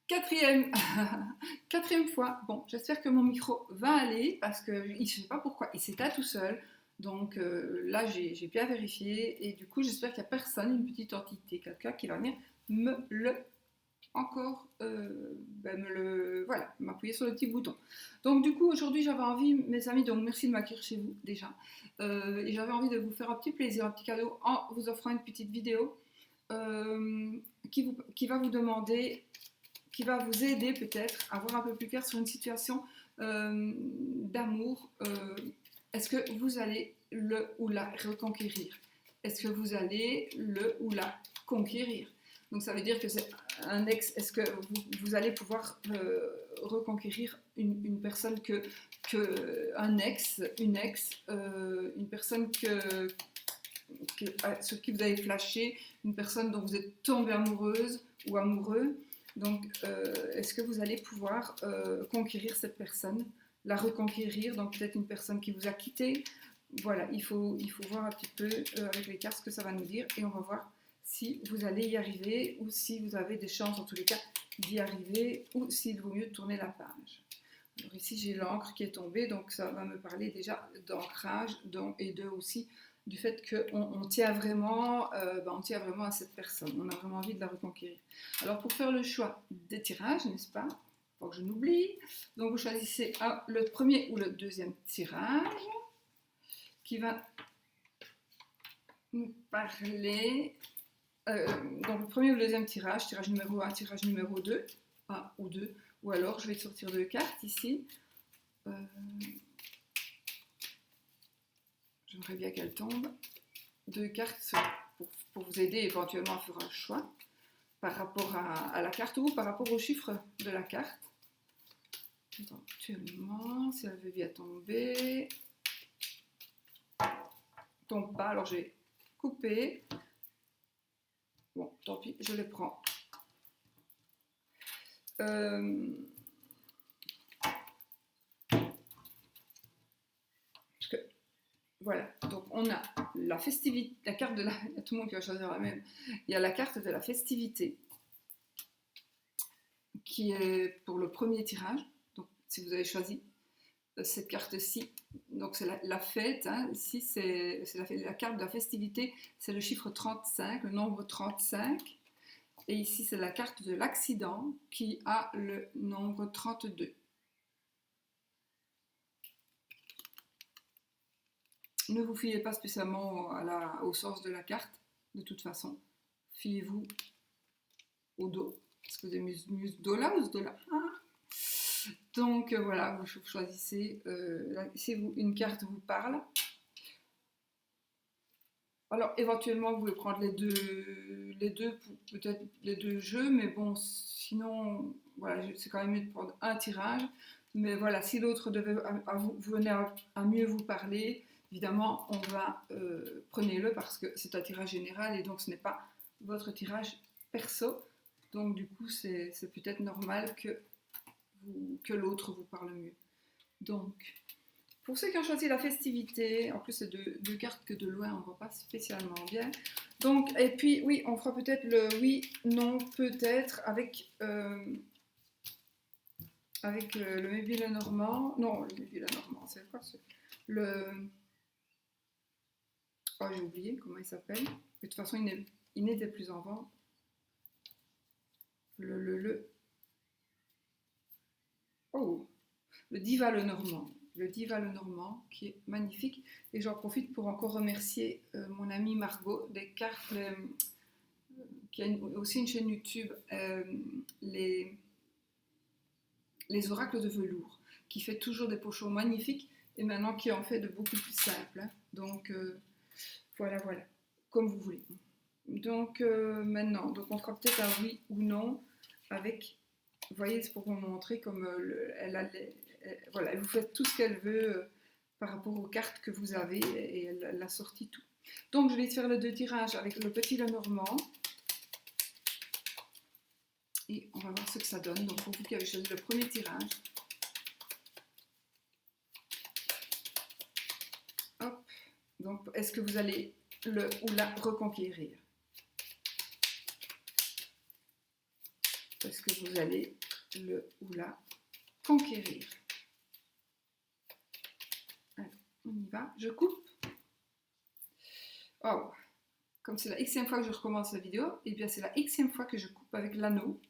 Quatrième, quatrième fois. Bon, j'espère que mon micro va aller parce que je ne sais pas pourquoi il s'éteint tout seul. Donc là, j'ai bien vérifié et du coup, j'espère qu'il n'y a personne, une petite entité, quelqu'un qui va venir me le encore, voilà, m'appuyer sur le petit bouton. Donc du coup, aujourd'hui, j'avais envie, mes amis, donc merci de m'accueillir chez vous déjà, et j'avais envie de vous faire un petit plaisir, un petit cadeau en vous offrant une petite vidéo euh, qui va vous demander qui va vous aider peut-être à voir un peu plus clair sur une situation d'amour. Est-ce que vous allez le ou la reconquérir? Est-ce que vous allez le ou la conquérir? Donc ça veut dire que c'est un ex. Est-ce que vous allez pouvoir reconquérir une personne un ex, une personne sur qui vous avez flashé, une personne dont vous êtes tombé amoureuse ou amoureux. Donc, est-ce que vous allez pouvoir conquérir cette personne, la reconquérir, donc peut-être une personne qui vous a quitté. Voilà, il faut voir un petit peu avec les cartes ce que ça va nous dire et on va voir si vous allez y arriver ou si vous avez des chances en tous les cas d'y arriver ou s'il vaut mieux tourner la page. Alors ici j'ai l'encre qui est tombée, donc ça va me parler déjà d'ancrage et de aussi du fait qu'on tient vraiment, on tient vraiment à cette personne, on a vraiment envie de la reconquérir. Alors pour faire le choix des tirages, n'est-ce pas? Faut que je n'oublie. Donc vous choisissez le premier ou le deuxième tirage qui va nous parler. Donc le premier ou le deuxième tirage numéro 1, tirage numéro 2, 1 ou 2, ou alors je vais sortir deux cartes ici. J'aimerais bien qu'elle tombe. Deux cartes pour vous aider éventuellement à faire un choix par rapport à la carte ou par rapport au chiffre de la carte. Éventuellement, si elle veut bien tomber. Tombe pas, alors je vais couper. Bon, tant pis, je les prends. Voilà, donc on a la festivité, la carte de la... Il y a tout le monde qui va choisir la même. Il y a la carte de la festivité qui est pour le premier tirage. Donc si vous avez choisi cette carte-ci, donc c'est la fête, hein. Ici c'est la carte de la festivité, c'est le chiffre 35, le nombre 35. Et ici c'est la carte de l'accident qui a le nombre 32. Ne vous fiez pas spécialement au sens de la carte, de toute façon. Fiez-vous au dos. Est-ce que vous avez mus dola ou dola? Donc voilà, vous choisissez. Si une carte vous parle, alors éventuellement vous pouvez prendre les deux peut-être les deux jeux, mais bon, sinon voilà, c'est quand même mieux de prendre un tirage. Mais voilà, si l'autre devait venait à mieux vous parler, évidemment, on va prenez-le parce que c'est un tirage général et donc ce n'est pas votre tirage perso. Donc du coup, c'est peut-être normal que l'autre vous parle mieux. Donc, pour ceux qui ont choisi la festivité, en plus c'est deux cartes que de loin on ne voit pas spécialement bien. Donc, et puis oui, on fera peut-être le oui, non, peut-être avec le Maybe le Normand. Non, le Maybe le Normand, c'est quoi le... Oh, j'ai oublié comment il s'appelle. De toute façon, il n'était plus en vente. Oh, le Diva le Normand. Le Diva le Normand, qui est magnifique. Et j'en profite pour encore remercier mon amie Margot des cartes, qui a aussi une chaîne YouTube, les oracles de velours, qui fait toujours des pochons magnifiques et maintenant qui en fait de beaucoup plus simples. Hein. Donc voilà, comme vous voulez. Donc maintenant, donc on fera peut-être un oui ou non avec, vous voyez, c'est pour vous montrer comme voilà, elle vous fait tout ce qu'elle veut par rapport aux cartes que vous avez et elle a sorti tout. Donc je vais faire les deux tirages avec le petit Lenormand et on va voir ce que ça donne. Donc pour vous qui avez choisi le premier tirage, hop, donc est-ce que vous allez le ou la reconquérir? est-ce que vous allez le ou la conquérir? Alors, on y va, je coupe. Oh, comme c'est la xème fois que je recommence la vidéo, et bien c'est la xème fois que je coupe avec l'anneau.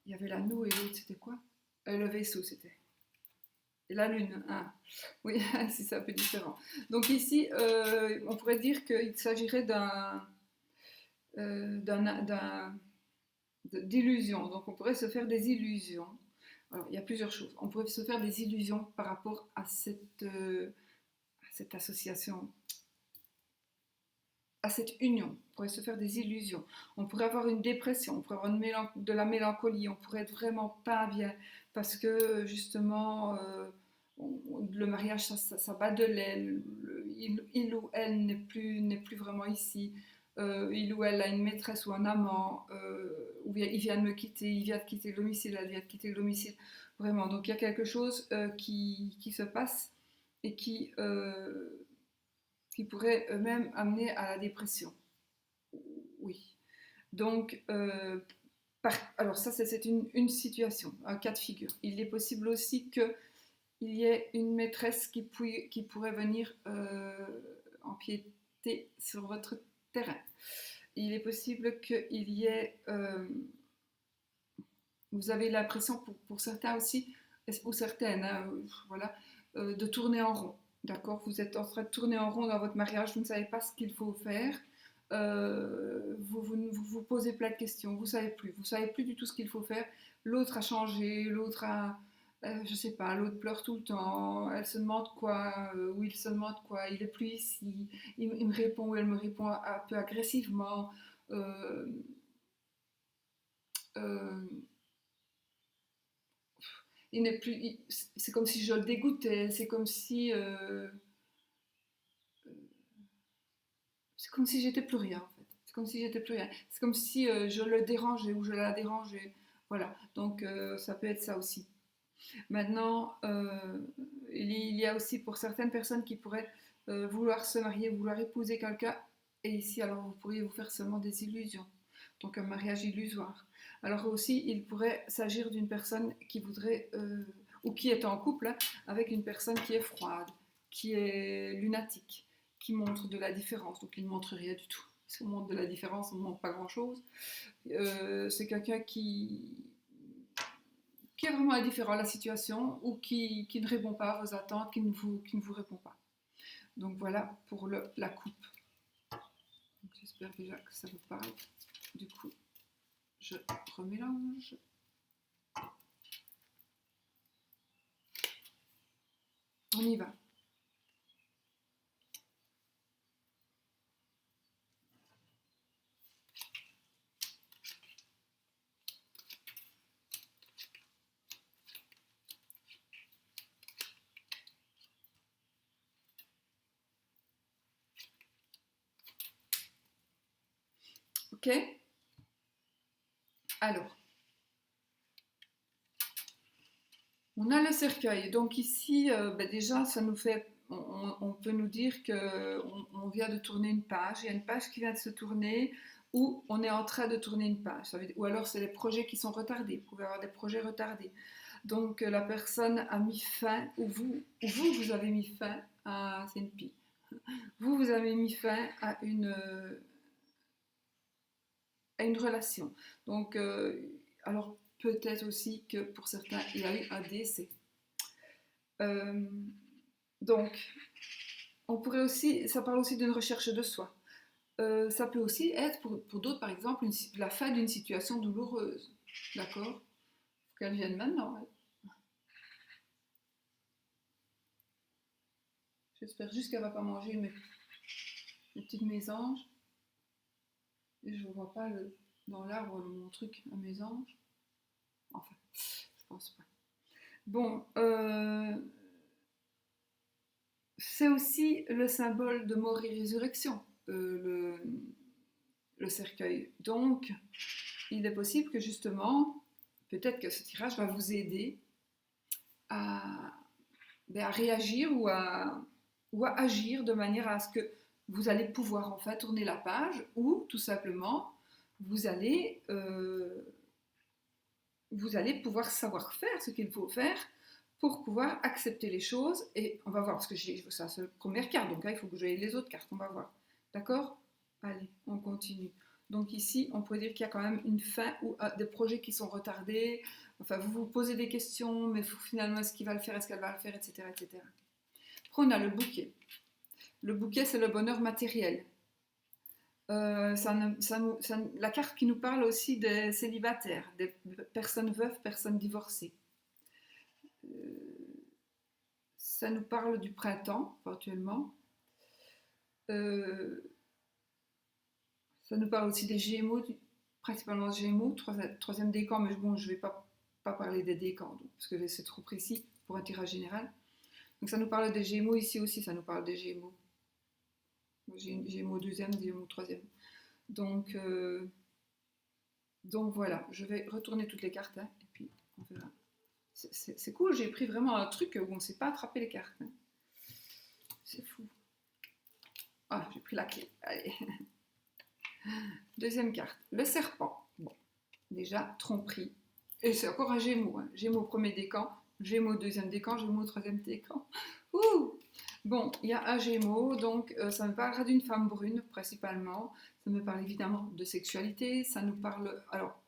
Il y avait l'anneau et l'autre, c'était quoi? Le vaisseau, c'était. Et la lune, hein. Oui, ici c'est un peu différent. Donc ici, on pourrait dire qu'il s'agirait d'illusions. Donc on pourrait se faire des illusions. Alors il y a plusieurs choses. On pourrait se faire des illusions par rapport à cette association, à cette union. On pourrait se faire des illusions. On pourrait avoir une dépression, on pourrait avoir de la mélancolie, on pourrait être vraiment pas bien parce que justement le mariage ça bat de l'aile, il ou elle n'est plus vraiment ici. Il ou elle a une maîtresse ou un amant, ou il vient de me quitter, il vient de quitter le domicile, elle vient de quitter le domicile, vraiment. Donc il y a quelque chose qui se passe et qui pourrait même amener à la dépression. Oui. Donc, alors ça c'est une situation, un cas de figure. Il est possible aussi qu'il y ait une maîtresse qui pourrait venir empiéter sur votre terrain. Il est possible qu'il y ait, vous avez l'impression pour certains aussi, ou certaines, hein, voilà, de tourner en rond. D'accord? Vous êtes en train de tourner en rond dans votre mariage, vous ne savez pas ce qu'il faut faire, vous posez plein de questions, vous savez plus du tout ce qu'il faut faire. L'autre a changé, l'autre a, je sais pas, l'autre pleure tout le temps, elle se demande quoi, ou il se demande quoi, il est plus ici, il me répond ou elle me répond un peu agressivement. Euh, euh, il n'est plus, c'est comme si je le dégoûtais, c'est comme si j'étais plus rien en fait. C'est comme si j'étais plus rien. C'est comme si je le dérangeais ou je la dérangeais. Voilà. Donc ça peut être ça aussi. Maintenant, il y a aussi pour certaines personnes qui pourraient vouloir se marier, vouloir épouser quelqu'un. Et ici, alors vous pourriez vous faire seulement des illusions. Donc un mariage illusoire. Alors aussi, il pourrait s'agir d'une personne qui voudrait, ou qui est en couple hein, avec une personne qui est froide, qui est lunatique, qui montre de la différence. Donc il ne montre rien du tout. Si on montre de la différence, on ne montre pas grand-chose. C'est quelqu'un qui est vraiment indifférent à la situation ou qui ne répond pas à vos attentes, qui ne vous répond pas. Donc voilà pour la coupe. J'espère déjà que ça vous parle. Du coup, je remélange. On y va. Ok? Alors, on a le cercueil. Donc ici, déjà, ça nous fait, on peut nous dire qu'on vient de tourner une page. Il y a une page qui vient de se tourner ou on est en train de tourner une page. Ou alors c'est des projets qui sont retardés. Vous pouvez avoir des projets retardés. Donc la personne a mis fin, ou vous avez mis fin à, c'est une pie. Vous avez mis fin à une relation. Donc, alors peut-être aussi que pour certains, il y a eu un décès. Euh, donc, on pourrait aussi, ça parle aussi d'une recherche de soi. Ça peut aussi être pour d'autres, par exemple, la fin d'une situation douloureuse. D'accord? Faut qu'elle vienne maintenant. Ouais. J'espère juste qu'elle ne va pas manger mes petites mésanges. Et je ne vois pas dans l'arbre mon truc à mésanges. Enfin, je pense pas. Bon, c'est aussi le symbole de mort et résurrection, le cercueil. Donc, il est possible que justement, peut-être que ce tirage va vous aider à, à réagir ou à agir de manière à ce que vous allez pouvoir enfin tourner la page ou tout simplement vous allez, vous allez pouvoir savoir faire ce qu'il faut faire pour pouvoir accepter les choses. Et on va voir, parce que ça c'est la première carte, donc là il faut que je voie les autres cartes, on va voir. D'accord? Allez, on continue. Donc ici, on pourrait dire qu'il y a quand même une fin ou des projets qui sont retardés. Enfin, vous vous posez des questions, mais finalement, est-ce qu'il va le faire, est-ce qu'elle va le faire, etc., etc. Après, on a le bouquet. Le bouquet, c'est le bonheur matériel. La carte qui nous parle aussi des célibataires, des personnes veuves, personnes divorcées. Ça nous parle du printemps, éventuellement. Euh, Ça nous parle aussi des Gémeaux, principalement des Gémeaux, troisième décan, mais bon, je ne vais pas parler des décans, parce que c'est trop précis pour un tirage général. Donc ça nous parle des Gémeaux, ici aussi ça nous parle des Gémeaux. Gémeaux deuxième, Gémeaux troisième. Donc voilà, je vais retourner toutes les cartes, hein, et puis on verra. C'est cool, j'ai pris vraiment un truc où on ne sait pas attraper les cartes. Hein. C'est fou. Ah, j'ai pris la clé. Allez. Deuxième carte, le serpent. Bon, déjà, tromperie. Et c'est encore un Gémeaux. Hein. Gémeaux premier décan, Gémeaux deuxième décan, Gémeaux troisième décan. Ouh! Bon, il y a un Gémeaux, donc ça me parlera d'une femme brune principalement. Ça me parle évidemment de sexualité. Ça nous parle. Alors,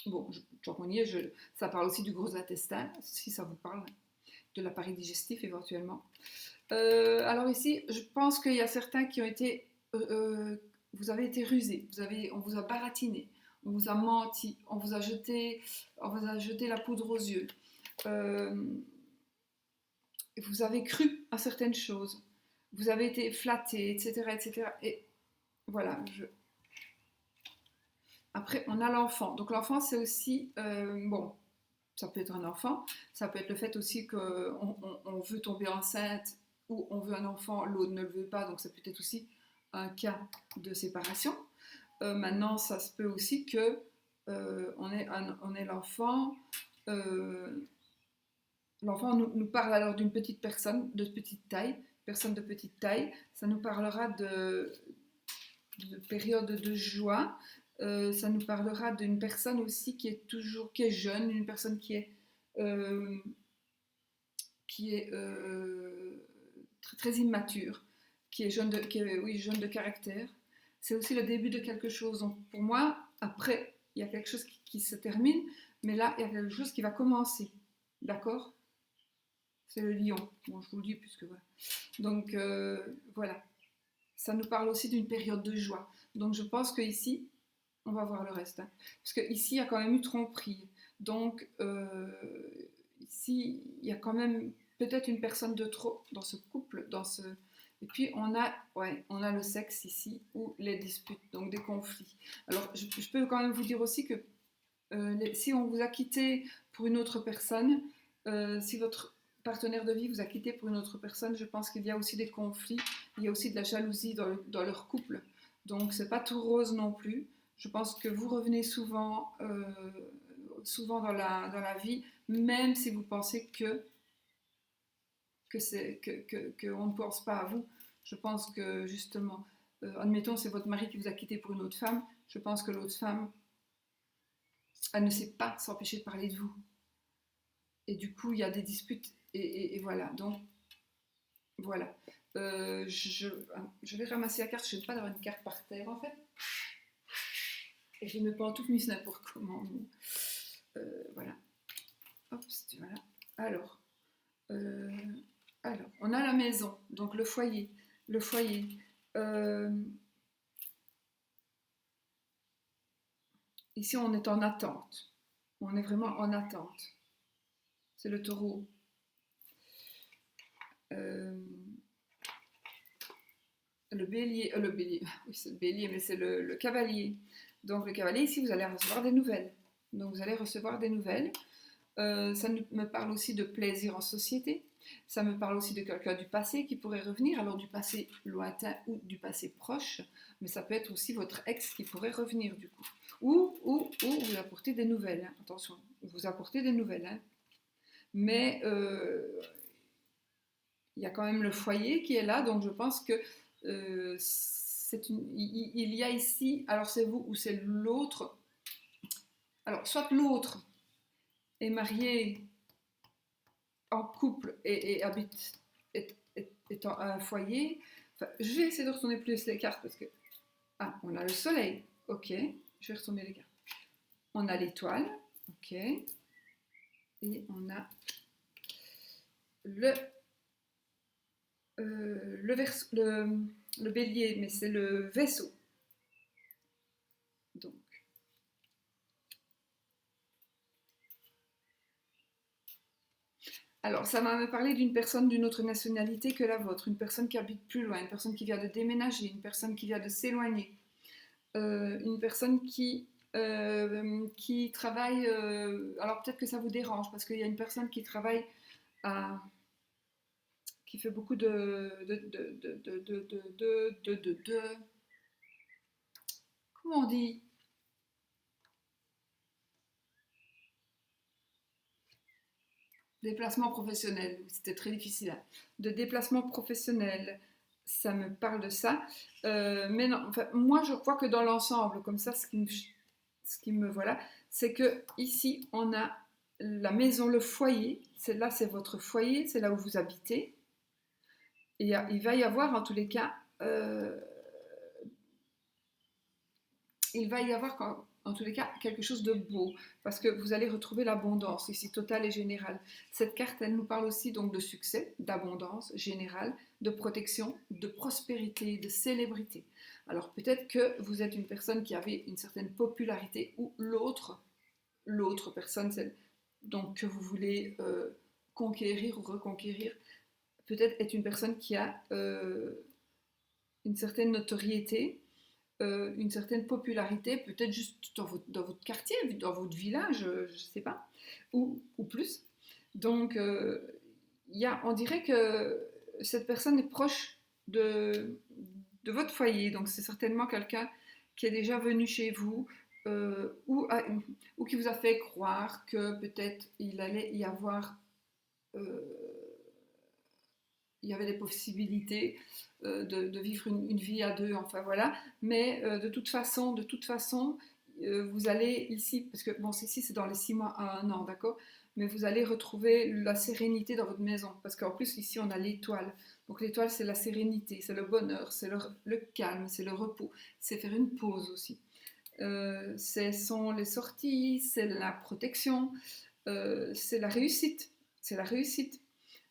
bon, tant qu'on y est, ça parle aussi du gros intestin, si ça vous parle, de l'appareil digestif éventuellement. Alors ici, je pense qu'il y a certains qui ont été. Vous avez été rusés, on vous a baratiné, on vous a menti, on vous a jeté la poudre aux yeux. Vous avez cru à certaines choses, vous avez été flatté, etc., etc. Et voilà. Après, on a l'enfant. Donc l'enfant, c'est aussi bon. Ça peut être un enfant, ça peut être le fait aussi qu'on veut tomber enceinte ou on veut un enfant, l'autre ne le veut pas, donc c'est peut-être aussi un cas de séparation. Maintenant, ça se peut aussi que on ait l'enfant. L'enfant nous parle alors d'une petite personne de petite taille, personne de petite taille. Ça nous parlera de période de joie. Ça nous parlera d'une personne aussi qui est jeune, une personne euh, qui est très, très immature, oui, jeune de caractère. C'est aussi le début de quelque chose. Donc pour moi, après, il y a quelque chose qui se termine, mais là, il y a quelque chose qui va commencer. D'accord? C'est le lion. Bon, je vous le dis puisque voilà. Donc voilà. Ça nous parle aussi d'une période de joie. Donc je pense qu'ici, on va voir le reste. Hein. Parce qu'ici, il y a quand même eu tromperie. Donc ici, il y a quand même peut-être une personne de trop dans ce couple, Et puis on a le sexe ici ou les disputes, donc des conflits. Alors je peux quand même vous dire aussi que si on vous a quitté pour une autre personne, si votre partenaire de vie vous a quitté pour une autre personne, je pense qu'il y a aussi des conflits, il y a aussi de la jalousie dans leur couple. Donc c'est pas tout rose non plus. Je pense que vous revenez souvent, souvent dans la vie, même si vous pensez qu'on ne pense pas à vous. Je pense que justement, admettons c'est votre mari qui vous a quitté pour une autre femme, je pense que l'autre femme, elle ne sait pas s'empêcher de parler de vous. Et du coup, il y a des disputes. Et voilà. Donc, voilà. Je vais ramasser la carte. Je n'aime pas d'avoir une carte par terre, en fait. Et je ne mets pas en tout mis n'importe comment. Voilà. Hop, voilà. Alors, on a la maison, donc le foyer. Le foyer. Ici, on est en attente. On est vraiment en attente. C'est le taureau. Le bélier, oui c'est le bélier, mais c'est le cavalier. Donc le cavalier, ici, vous allez recevoir des nouvelles. Donc vous allez recevoir des nouvelles. Ça me parle aussi de plaisir en société. Ça me parle aussi de quelqu'un du passé qui pourrait revenir, alors du passé lointain ou du passé proche, mais ça peut être aussi votre ex qui pourrait revenir du coup. Ou vous apportez des nouvelles, hein. Attention, vous apportez des nouvelles. Hein. Mais il y a quand même le foyer qui est là, donc je pense que il y a ici, alors c'est vous ou c'est l'autre. Alors, soit l'autre est marié en couple et habite, est en un foyer. Enfin, je vais essayer de retourner plus les cartes parce que... Ah, on a le soleil. Ok, je vais retourner les cartes. On a l'étoile. Ok. Et on a le, le bélier, mais c'est le vaisseau. Donc, alors, ça va me parler d'une personne d'une autre nationalité que la vôtre, une personne qui habite plus loin, une personne qui vient de déménager, une personne qui vient de s'éloigner, une personne qui travaille... alors peut-être que ça vous dérange, parce qu'il y a une personne qui travaille à... qui fait beaucoup comment on dit? Déplacement professionnel, c'était très difficile. De déplacement professionnel, ça me parle de ça. Mais non, enfin, moi je crois que dans l'ensemble, comme ça, ce qui me voilà, c'est que ici on a la maison, le foyer. Là, c'est votre foyer, c'est là où vous habitez. Et il va y avoir en tous les cas, il va y avoir en tous les cas quelque chose de beau, parce que vous allez retrouver l'abondance ici, totale et générale. Cette carte, elle nous parle aussi donc de succès, d'abondance générale, de protection, de prospérité, de célébrité. Alors peut-être que vous êtes une personne qui avait une certaine popularité, ou l'autre personne, celle donc, que vous voulez conquérir ou reconquérir, peut-être est une personne qui a une certaine notoriété, une certaine popularité, peut-être juste dans votre quartier, dans votre village, je ne sais pas, ou plus. Donc, on dirait que cette personne est proche de votre foyer, donc c'est certainement quelqu'un qui est déjà venu chez vous, ou qui vous a fait croire que peut-être il allait y avoir... euh, il y avait des possibilités de vivre une vie à deux, enfin voilà. Mais de toute façon, vous allez ici, parce que bon, ici c'est dans les 6 mois à 1 an, d'accord. Mais vous allez retrouver la sérénité dans votre maison, parce qu'en plus ici on a l'étoile. Donc l'étoile c'est la sérénité, c'est le bonheur, c'est le calme, c'est le repos, c'est faire une pause aussi. Ce sont les sorties, c'est la protection, c'est la réussite, c'est la réussite.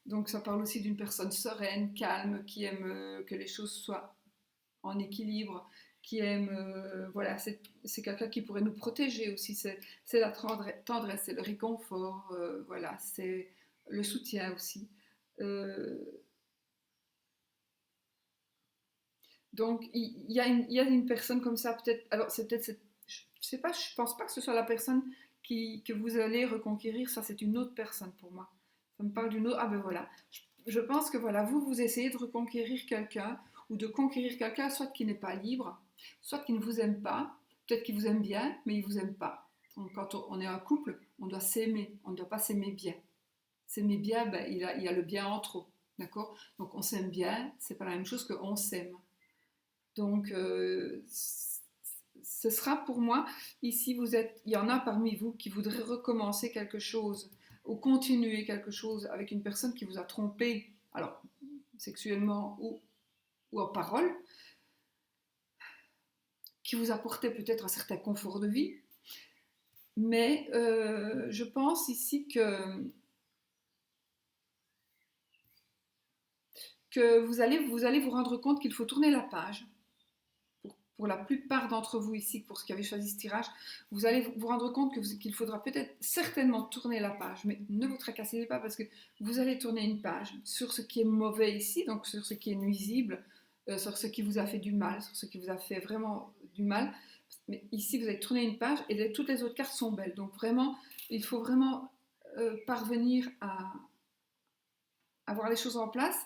Donc ça parle aussi d'une personne sereine, calme, qui aime que les choses soient en équilibre, qui aime, voilà, c'est quelqu'un qui pourrait nous protéger aussi, c'est la tendresse, c'est le réconfort, voilà, c'est le soutien aussi. Euh, donc il y a une personne comme ça, peut-être, alors c'est peut-être, je sais pas, je pense pas que ce soit la personne que vous allez reconquérir, ça c'est une autre personne pour moi. Ça me parle d'une autre, ah ben voilà, je pense que voilà, vous essayez de reconquérir quelqu'un ou de conquérir quelqu'un, soit qui n'est pas libre, soit qui ne vous aime pas, peut-être qu'il vous aime bien, mais il ne vous aime pas. Donc, quand on est un couple, on doit s'aimer, on ne doit pas s'aimer bien. S'aimer bien, ben, il y a le bien en trop, d'accord. Donc on s'aime bien, c'est pas la même chose qu'on s'aime. Donc ce sera pour moi, ici il y en a parmi vous qui voudraient recommencer quelque chose ou continuer quelque chose avec une personne qui vous a trompé, alors sexuellement ou en parole, qui vous apportait peut-être un certain confort de vie. Mais je pense ici que vous allez vous rendre compte qu'il faut tourner la page. Pour la plupart d'entre vous ici, pour ceux qui avaient choisi ce tirage, vous allez vous rendre compte qu'il faudra peut-être certainement tourner la page, mais ne vous tracassez pas parce que vous allez tourner une page sur ce qui est mauvais ici, donc sur ce qui est nuisible, sur ce qui vous a fait du mal, sur ce qui vous a fait vraiment du mal. Mais ici, vous allez tourner une page et toutes les autres cartes sont belles. Donc vraiment, il faut vraiment parvenir à avoir les choses en place,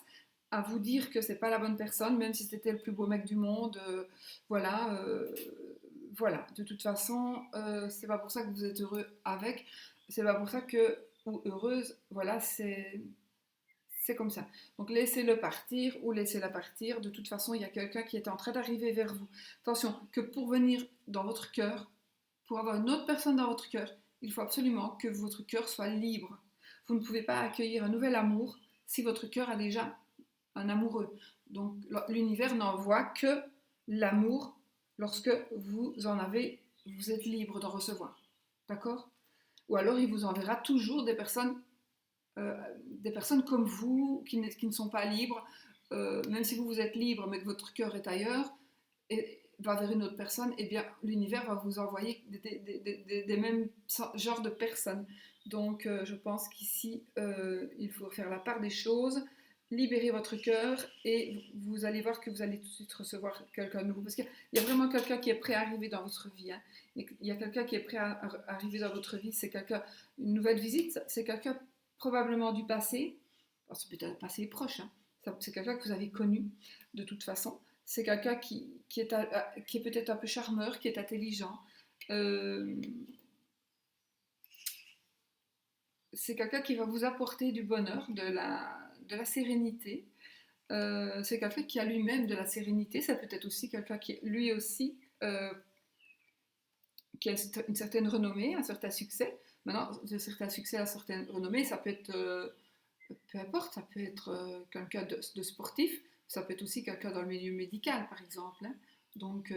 à vous dire que c'est pas la bonne personne, même si c'était le plus beau mec du monde. Voilà, voilà. De toute façon, c'est pas pour ça que vous êtes heureux avec. C'est pas pour ça que ou heureuse. Voilà, c'est comme ça. Donc laissez-le partir ou laissez-la partir. De toute façon, il y a quelqu'un qui est en train d'arriver vers vous. Attention, que pour venir dans votre cœur, pour avoir une autre personne dans votre cœur, il faut absolument que votre cœur soit libre. Vous ne pouvez pas accueillir un nouvel amour si votre cœur a déjà un amoureux. Donc l'univers n'envoie que l'amour lorsque vous en avez, vous êtes libre d'en recevoir. D'accord? Ou alors il vous enverra toujours des personnes comme vous qui ne sont pas libres, même si vous êtes libre mais que votre cœur est ailleurs, et va vers une autre personne, et bien l'univers va vous envoyer des mêmes genres de personnes. Donc je pense qu'ici, il faut faire la part des choses, libérer votre cœur, et vous allez voir que vous allez tout de suite recevoir quelqu'un de nouveau. Parce qu'il y a vraiment quelqu'un qui est prêt à arriver dans votre vie. Hein. Il y a quelqu'un qui est prêt à arriver dans votre vie. C'est quelqu'un, une nouvelle visite, c'est quelqu'un probablement du passé. Alors, c'est peut-être un passé proche. Hein. C'est quelqu'un que vous avez connu de toute façon. C'est quelqu'un qui est peut-être un peu charmeur, qui est intelligent. C'est quelqu'un qui va vous apporter du bonheur, de la sérénité. C'est quelqu'un qui a lui-même de la sérénité. Ça peut être aussi quelqu'un qui, lui aussi, qui a une certaine renommée, un certain succès. Maintenant, de certains succès à certaines renommées, ça peut être, peu importe, ça peut être quelqu'un de sportif, ça peut être aussi quelqu'un dans le milieu médical, par exemple. Hein. Donc,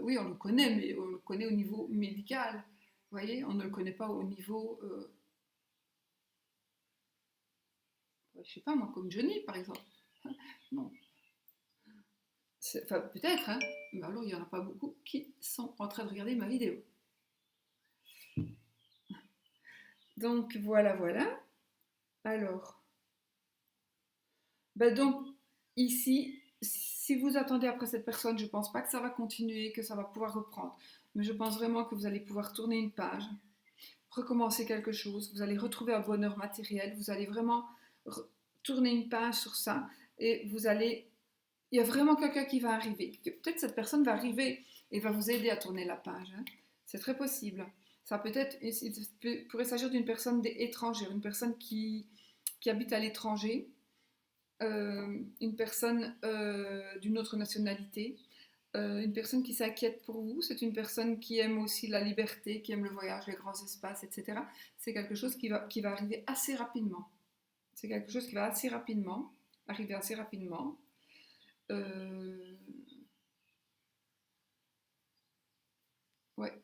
oui, on le connaît, mais on le connaît au niveau médical. Vous voyez, on ne le connaît pas au niveau, je sais pas moi, comme Johnny, par exemple. Non. Enfin, peut-être, hein, mais alors il n'y en a pas beaucoup qui sont en train de regarder ma vidéo. Donc, voilà, voilà. Alors, ben donc, ici, si vous attendez après cette personne, je ne pense pas que ça va continuer, que ça va pouvoir reprendre. Mais je pense vraiment que vous allez pouvoir tourner une page, recommencer quelque chose, vous allez retrouver un bonheur matériel, vous allez vraiment tourner une page sur ça, et vous allez... Il y a vraiment quelqu'un qui va arriver. Peut-être cette personne va arriver et va vous aider à tourner la page. Hein. C'est très possible. Ça peut-être, il pourrait s'agir d'une personne étrangère, une personne qui habite à l'étranger, une personne d'une autre nationalité, une personne qui s'inquiète pour vous, c'est une personne qui aime aussi la liberté, qui aime le voyage, les grands espaces, etc. C'est quelque chose qui va arriver assez rapidement. C'est quelque chose qui va assez rapidement, arriver assez rapidement. Ouais.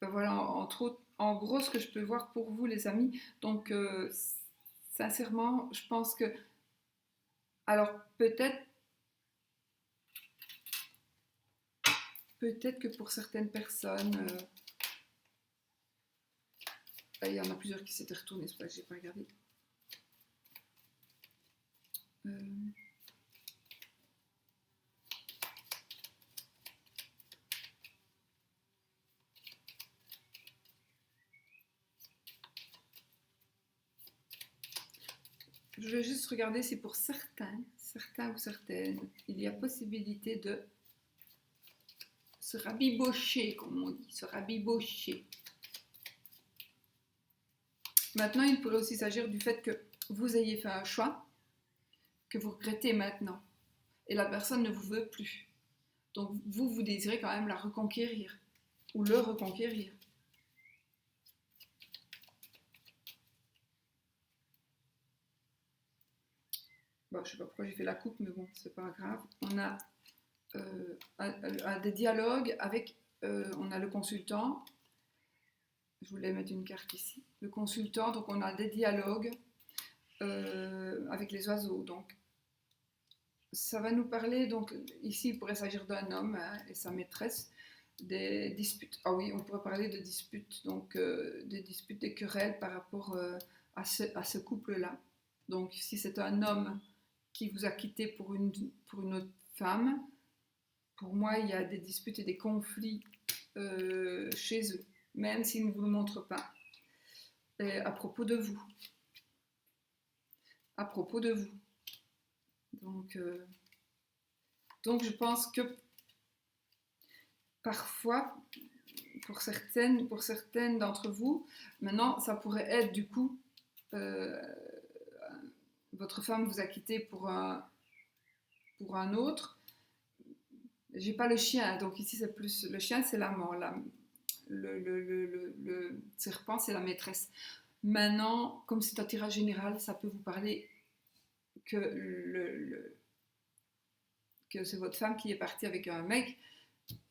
Voilà, en gros, ce que je peux voir pour vous, les amis. Donc, sincèrement, je pense que, alors peut-être que pour certaines personnes, il y en a plusieurs qui s'étaient retournés, c'est pour ça que j'ai pas regardé. Je vais juste regarder si pour certains ou certaines, il y a possibilité de se rabibocher, comme on dit, se rabibocher. Maintenant, il pourrait aussi s'agir du fait que vous ayez fait un choix que vous regrettez maintenant et la personne ne vous veut plus. Donc vous désirez quand même la reconquérir ou le reconquérir. Bon, je ne sais pas pourquoi j'ai fait la coupe, mais bon, c'est pas grave. On a des dialogues avec, on a le consultant. Je voulais mettre une carte ici. Le consultant, donc on a des dialogues avec les oiseaux. Donc ça va nous parler, donc ici il pourrait s'agir d'un homme et sa maîtresse, des disputes. Ah oui, on pourrait parler de disputes, donc des disputes, des querelles par rapport à ce couple-là. Donc si c'est un homme qui vous a quitté pour une autre femme, pour moi il y a des disputes et des conflits chez eux, même s'ils ne vous le montrent pas, à propos de vous. À propos de vous. Donc, Donc je pense que parfois, pour certaines d'entre vous, maintenant, ça pourrait être du coup, euh, votre femme vous a quitté pour un autre. J'ai pas le chien, donc ici c'est plus le chien, c'est l'amant, le serpent, c'est la maîtresse. Maintenant, comme c'est un tirage général, ça peut vous parler que, que c'est votre femme qui est partie avec un mec,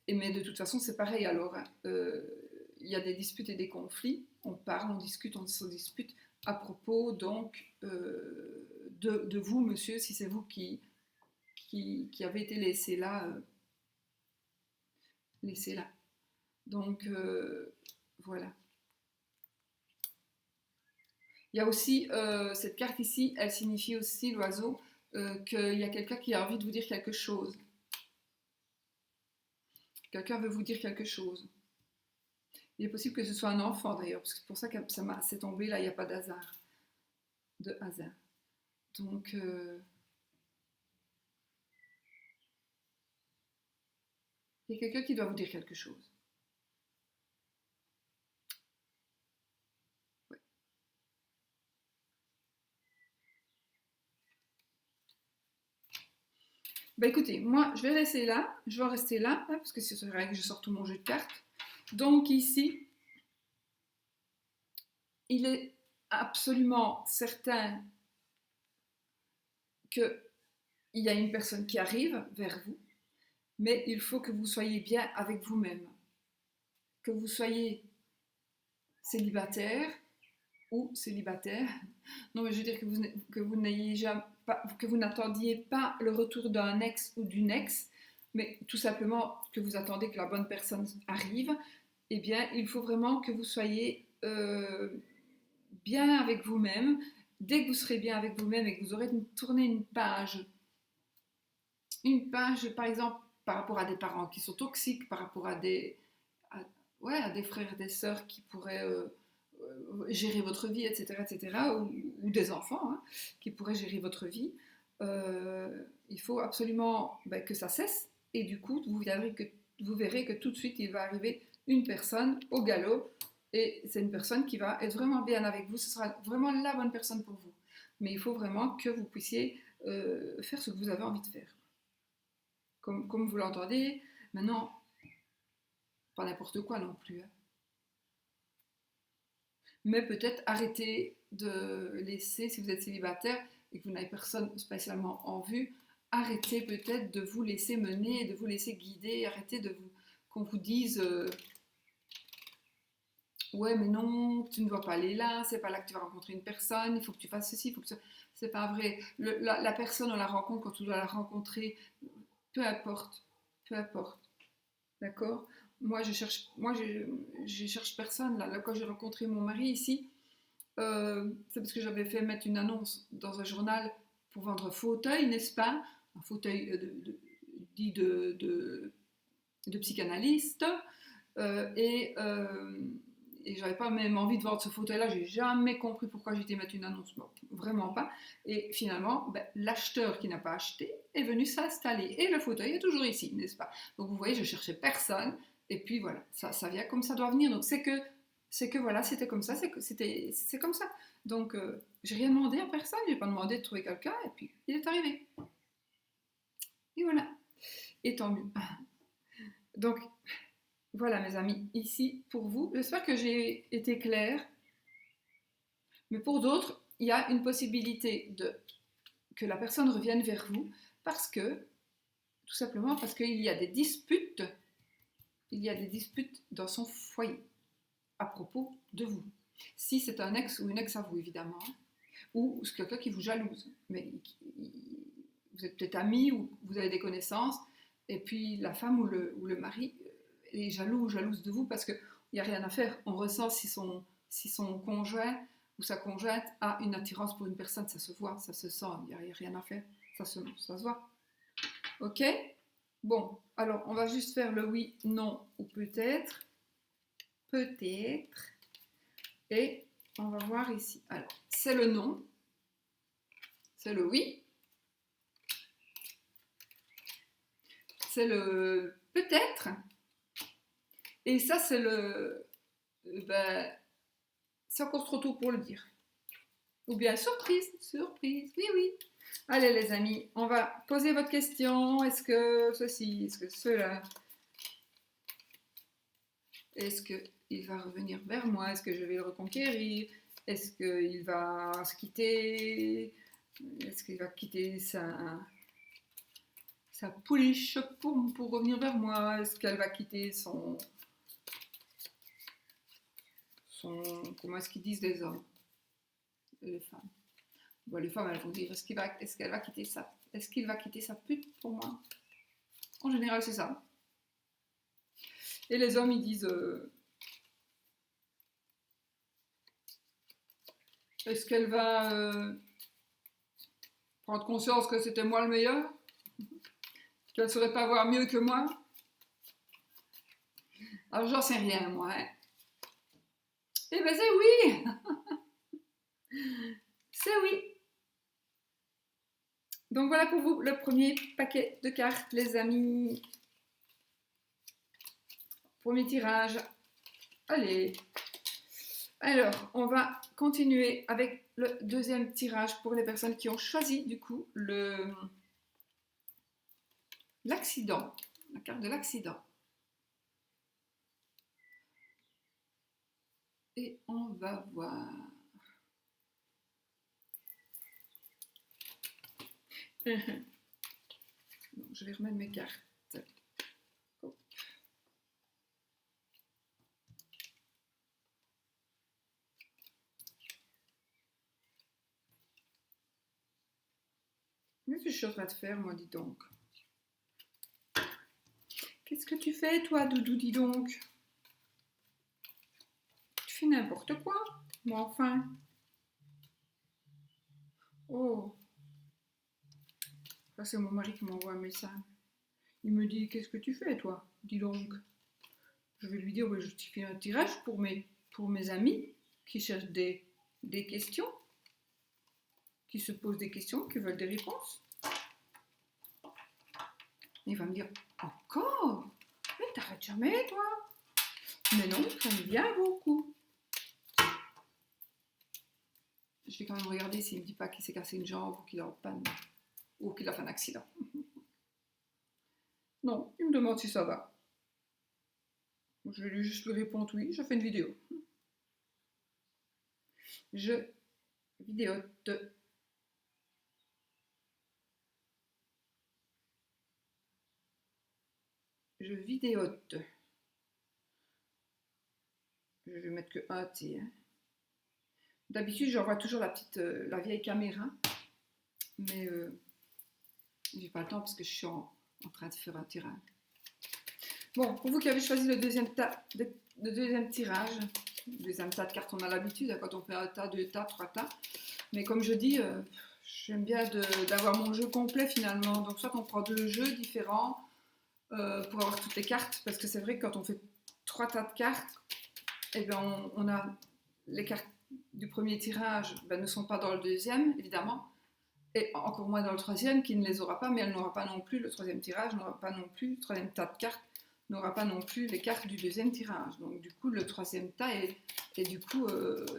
mais de toute façon c'est pareil alors. Il y a des disputes et des conflits, on parle, on discute, on se dispute à propos donc de vous, monsieur, si c'est vous qui avez été laissé là. Laissé là. Donc voilà. Il y a aussi cette carte ici, elle signifie aussi l'oiseau, qu'il y a quelqu'un qui a envie de vous dire quelque chose. Quelqu'un veut vous dire quelque chose. Il est possible que ce soit un enfant d'ailleurs, parce que c'est pour ça que c'est tombé là, il n'y a pas d'hasard. De hasard. Donc, il y a quelqu'un qui doit vous dire quelque chose. Ouais. Bah écoutez, moi je vais rester là, je vais en rester là, hein, parce que c'est vrai que je sors tout mon jeu de cartes. Donc ici, il est absolument certain qu'il y a une personne qui arrive vers vous, mais il faut que vous soyez bien avec vous-même, que vous soyez célibataire ou célibataire. Non, mais je veux dire que vous n'ayez jamais pas, que vous n'attendiez pas le retour d'un ex ou d'une ex, mais tout simplement que vous attendez que la bonne personne arrive. Eh bien, il faut vraiment que vous soyez bien avec vous-même. Dès que vous serez bien avec vous-même et que vous aurez tourné une page, par exemple, par rapport à des parents qui sont toxiques, par rapport ouais, à des frères et des sœurs qui pourraient gérer votre vie, etc., etc., ou des enfants hein, qui pourraient gérer votre vie, il faut absolument que ça cesse. Et du coup, vous verrez que tout de suite, il va arriver une personne au galop, et c'est une personne qui va être vraiment bien avec vous. Ce sera vraiment la bonne personne pour vous. Mais il faut vraiment que vous puissiez faire ce que vous avez envie de faire. Comme vous l'entendez, maintenant, pas n'importe quoi non plus. Hein. Mais peut-être arrêter de laisser, si vous êtes célibataire et que vous n'avez personne spécialement en vue, arrêtez peut-être de vous laisser mener, de vous laisser guider, arrêtez qu'on vous dise ouais mais non, tu ne dois pas aller là, c'est pas là que tu vas rencontrer une personne, il faut que tu fasses ceci, il faut que c'est pas vrai. La personne, on la rencontre quand on doit la rencontrer, peu importe, peu importe. D'accord. Je cherche personne. Là, quand j'ai rencontré mon mari ici, c'est parce que j'avais fait mettre une annonce dans un journal pour vendre un fauteuil, n'est-ce pas? Un fauteuil dit de psychanalyste. Euh, et, euh, et j'avais pas même envie de vendre ce fauteuil-là. J'ai jamais compris pourquoi j'étais mettre une annonce. Bon, vraiment pas. Et finalement, l'acheteur qui n'a pas acheté est venu s'installer. Et le fauteuil est toujours ici, n'est-ce pas? Donc vous voyez, je cherchais personne. Et puis voilà, ça vient comme ça doit venir. Donc c'est que voilà, c'était comme ça, c'est comme ça. Donc j'ai rien demandé à personne, j'ai pas demandé de trouver quelqu'un, et puis il est arrivé. Et voilà. Et tant mieux. Donc voilà mes amis, ici pour vous. J'espère que j'ai été claire. Mais pour d'autres, il y a une possibilité que la personne revienne vers vous parce que, tout simplement parce qu'il y a des disputes, dans son foyer à propos de vous. Si c'est un ex ou une ex à vous, évidemment, ou c'est quelqu'un qui vous jalouse, mais vous êtes peut-être amis ou vous avez des connaissances, et puis la femme ou le mari est jaloux ou jalouse de vous parce qu'il n'y a rien à faire. On ressent si son conjoint ou sa conjointe a une attirance pour une personne, ça se voit, ça se sent, il n'y a rien à faire, ça se voit. Ok? Bon, alors on va juste faire le oui, non ou peut-être. Peut-être. Et on va voir ici. Alors, c'est le non, c'est le oui. c'est le peut-être. Et ça, c'est le... Ben, c'est encore trop tôt pour le dire. Ou bien surprise, surprise, oui, oui. Allez les amis, on va poser votre question. Est-ce que ceci, est-ce que cela, est-ce qu'il va revenir vers moi? Est-ce que je vais le reconquérir? Est-ce qu'il va se quitter? Est-ce qu'il va quitter sa pouliche pour revenir vers moi? Est-ce qu'elle va quitter son... Comment est-ce qu'ils disent les hommes? Les femmes. Bon, les femmes, elles vont dire, est-ce qu'il va quitter sa pute pour moi? En général, c'est ça. Et les hommes, ils disent, est-ce qu'elle va prendre conscience que c'était moi le meilleur? Qu'elle ne saurait pas voir mieux que moi? Alors, j'en sais rien, moi. Hein. Eh bien, c'est oui! C'est oui! Donc voilà pour vous le premier paquet de cartes, les amis. Premier tirage. Allez. Alors, on va continuer avec le deuxième tirage pour les personnes qui ont choisi du coup l'accident, la carte de l'accident. Et on va voir. Bon, je vais remettre mes cartes. Hop. Qu'est-ce que je suis en train de faire, moi, dis donc? Qu'est-ce que tu fais, toi, Doudou, dis donc? Tu fais n'importe quoi, moi, enfin. Oh, ça, c'est mon mari qui m'envoie un message. Il me dit, qu'est-ce que tu fais, toi? Dis donc. Je vais lui dire, ouais, je fais un tirage pour mes amis qui cherchent des questions, qui se posent des questions, qui veulent des réponses. Il va me dire, encore? Mais t'arrêtes jamais, toi? Mais non, j'aime bien beaucoup. Je vais quand même regarder s'il ne me dit pas qu'il s'est cassé une jambe ou qu'il est en panne ou qu'il a fait un accident. Non, il me demande si ça va. Je vais lui juste lui répondre oui, je fais une vidéo. Je vidéote. Je vidéote. Je vais mettre que un T. Hein. D'habitude, j'envoie toujours la vieille caméra, mais j'ai pas le temps parce que je suis en train de faire un tirage. Bon, pour vous qui avez choisi le deuxième tirage, le deuxième tas de cartes, on a l'habitude quand on fait un tas, deux tas, trois tas. Mais comme je dis, j'aime bien d'avoir mon jeu complet finalement. Donc soit on prend deux jeux différents pour avoir toutes les cartes, parce que c'est vrai que quand on fait trois tas de cartes, eh bien on a les cartes du premier tirage ne sont pas dans le deuxième, évidemment, et encore moins dans le troisième, qui ne les aura pas, mais elle n'aura pas non plus, le troisième tirage n'aura pas non plus, le troisième tas de cartes n'aura pas non plus les cartes du deuxième tirage. Donc du coup, le troisième tas est du coup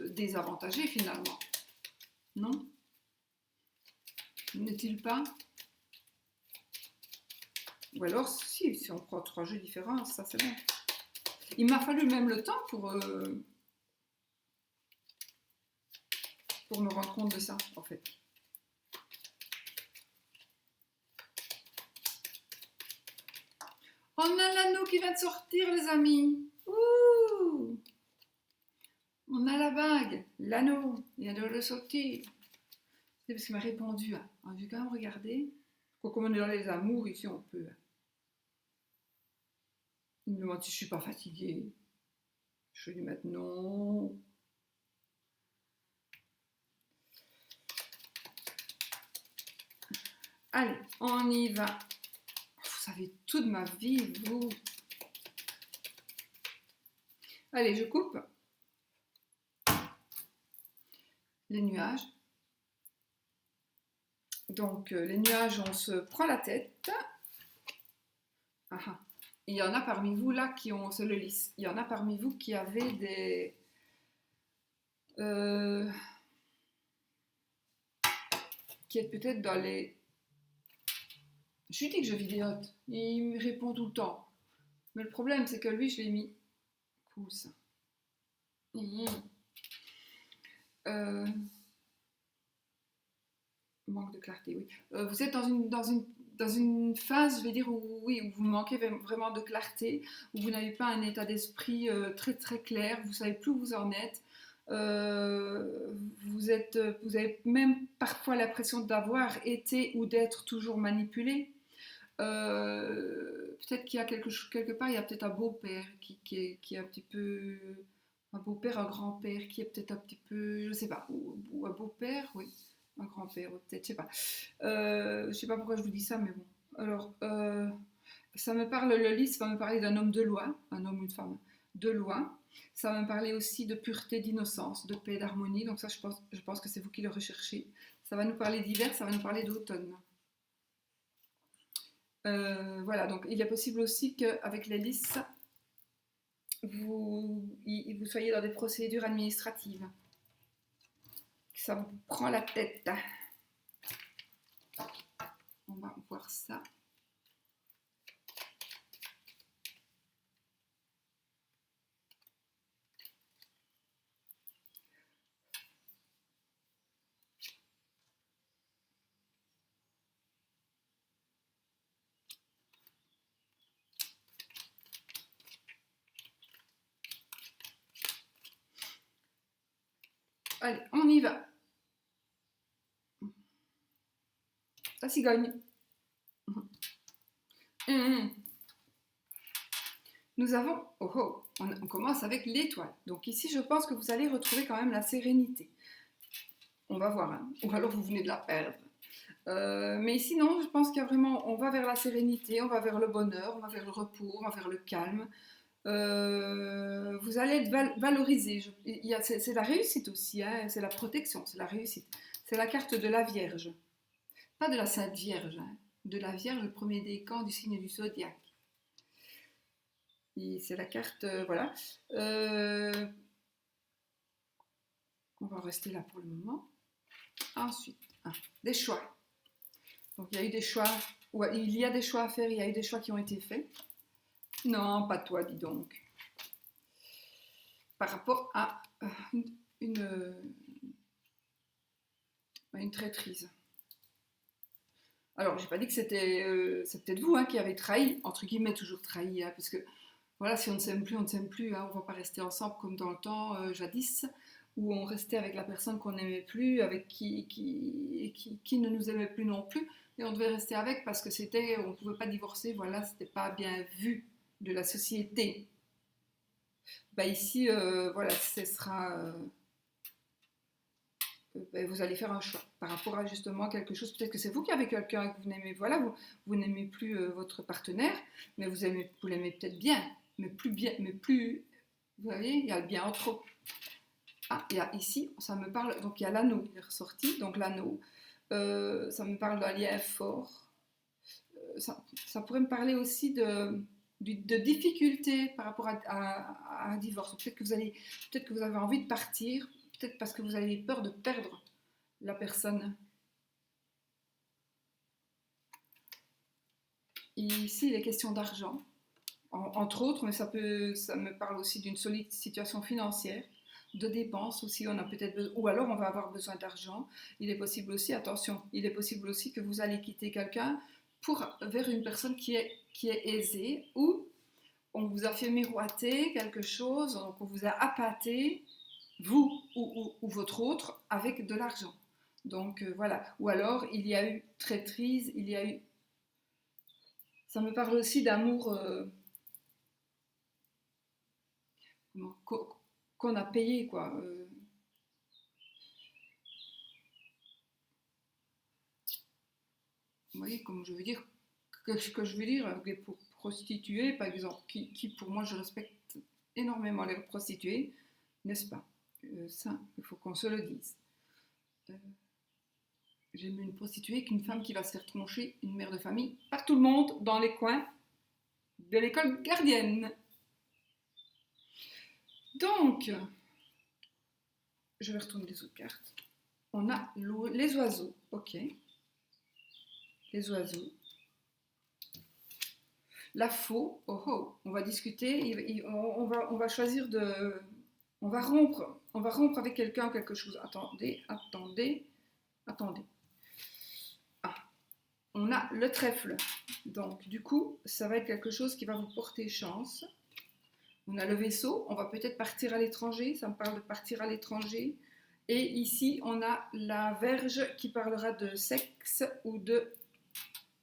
désavantagé finalement. Non? N'est-il pas? Ou alors, si on prend trois jeux différents, ça c'est bon. Il m'a fallu même le temps pour me rendre compte de ça, en fait. On a l'anneau qui vient de sortir, les amis. Ouh! On a la bague, l'anneau, il vient de le sortir. C'est parce qu'il m'a répondu. Hein. On a dû quand même regarder. Comme on est dans les amours, ici, on peut. Il me demande si je suis pas fatiguée. Je vais lui mettre non. Allez, on y va. Vous savez tout de ma vie, vous. Allez, je coupe. Les nuages. Donc, les nuages, on se prend la tête. Ah, ah. Il y en a parmi vous là qui ont, c'est le lys, il y en a parmi vous qui avez des... euh, qui êtes peut-être dans les... Je lui dis que je vidéote, il me répond tout le temps. Mais le problème c'est que lui je l'ai mis... Pouce. Euh, manque de clarté, oui. Vous êtes dans une phase, je vais dire, où, oui, où vous manquez vraiment de clarté, où vous n'avez pas un état d'esprit très très clair, vous savez plus où vous en êtes. Vous avez même parfois l'impression d'avoir été ou d'être toujours manipulé. Peut-être qu'il y a quelque part, il y a peut-être un beau-père qui est un petit peu... Un beau-père, un grand-père qui est peut-être un petit peu... Je sais pas. Ou un beau-père, oui. Un grand-père, peut-être, je sais pas. Je sais pas pourquoi je vous dis ça, mais bon. Alors, ça me parle, le livre, ça va me parler d'un homme de loi, un homme ou une femme de loi. Ça va me parler aussi de pureté, d'innocence, de paix, d'harmonie. Donc ça, je pense que c'est vous qui le recherchez. Ça va nous parler d'hiver, ça va nous parler d'automne. Voilà, donc il est possible aussi qu'avec les listes, vous soyez dans des procédures administratives. Ça vous prend la tête. On va voir ça. Allez, on y va. La cigogne. Nous avons, on commence avec l'étoile. Donc ici, je pense que vous allez retrouver quand même la sérénité. On va voir, hein. Ou alors vous venez de la perdre. Mais sinon, je pense qu'il y a vraiment, on va vers la sérénité, on va vers le bonheur, on va vers le repos, on va vers le calme. Vous allez être valorisé. C'est la réussite aussi, hein. C'est la protection, c'est la réussite. C'est la carte de la Vierge. Pas de la Sainte Vierge, hein. De la Vierge, le premier décan du signe du zodiaque. C'est la carte, voilà. On va rester là pour le moment. Ensuite, des choix. Donc il y a eu des choix, il y a des choix à faire, il y a eu des choix qui ont été faits. Non, pas toi, dis donc. Par rapport à une traîtrise. Alors, j'ai pas dit que c'était, c'est peut-être vous, hein, qui avez trahi, entre guillemets toujours trahi, hein, parce que voilà, si on ne s'aime plus, on ne s'aime plus, hein, on ne va pas rester ensemble comme dans le temps jadis, où on restait avec la personne qu'on n'aimait plus, avec qui ne nous aimait plus non plus, et on devait rester avec parce que c'était, on ne pouvait pas divorcer, voilà, c'était pas bien vu de la société. Bah ici, voilà, ce sera, bah, vous allez faire un choix par rapport à justement quelque chose. Peut-être que c'est vous qui avez quelqu'un que vous n'aimez, voilà, vous n'aimez plus votre partenaire, mais vous l'aimez peut-être bien, mais plus, vous voyez, il y a le bien en trop. Ah, il y a ici, ça me parle, donc il y a l'anneau, il est ressorti, donc l'anneau, ça me parle d'un lien fort. Ça pourrait me parler aussi de difficultés par rapport à un divorce. Peut-être que vous avez envie de partir, peut-être parce que vous avez peur de perdre la personne. Ici, il est question d'argent, entre autres, mais ça me parle aussi d'une solide situation financière, de dépenses aussi, on a peut-être ou alors on va avoir besoin d'argent. Il est possible aussi, attention, il est possible aussi que vous allez quitter quelqu'un vers une personne qui est aisée, ou on vous a fait miroiter quelque chose, donc on vous a appâté, vous ou votre autre, avec de l'argent. Donc voilà. Ou alors il y a eu traîtrise, il y a eu... Ça me parle aussi d'amour qu'on a payé, quoi. Vous voyez, comme je veux dire, que je veux dire, les prostituées, par exemple, qui pour moi je respecte énormément les prostituées, n'est-ce pas? Ça, il faut qu'on se le dise. J'aime une prostituée qu'une femme qui va se faire troncher, une mère de famille, par tout le monde, dans les coins. de l'école gardienne. Donc, je vais retourner les autres cartes. On a les oiseaux, ok. Les oiseaux. La faux, oh oh, on va discuter, on va choisir de... On va rompre avec quelqu'un quelque chose. Attendez. Ah, on a le trèfle. Donc, du coup, ça va être quelque chose qui va vous porter chance. On a le vaisseau, on va peut-être partir à l'étranger, ça me parle de partir à l'étranger. Et ici, on a la verge qui parlera de sexe ou de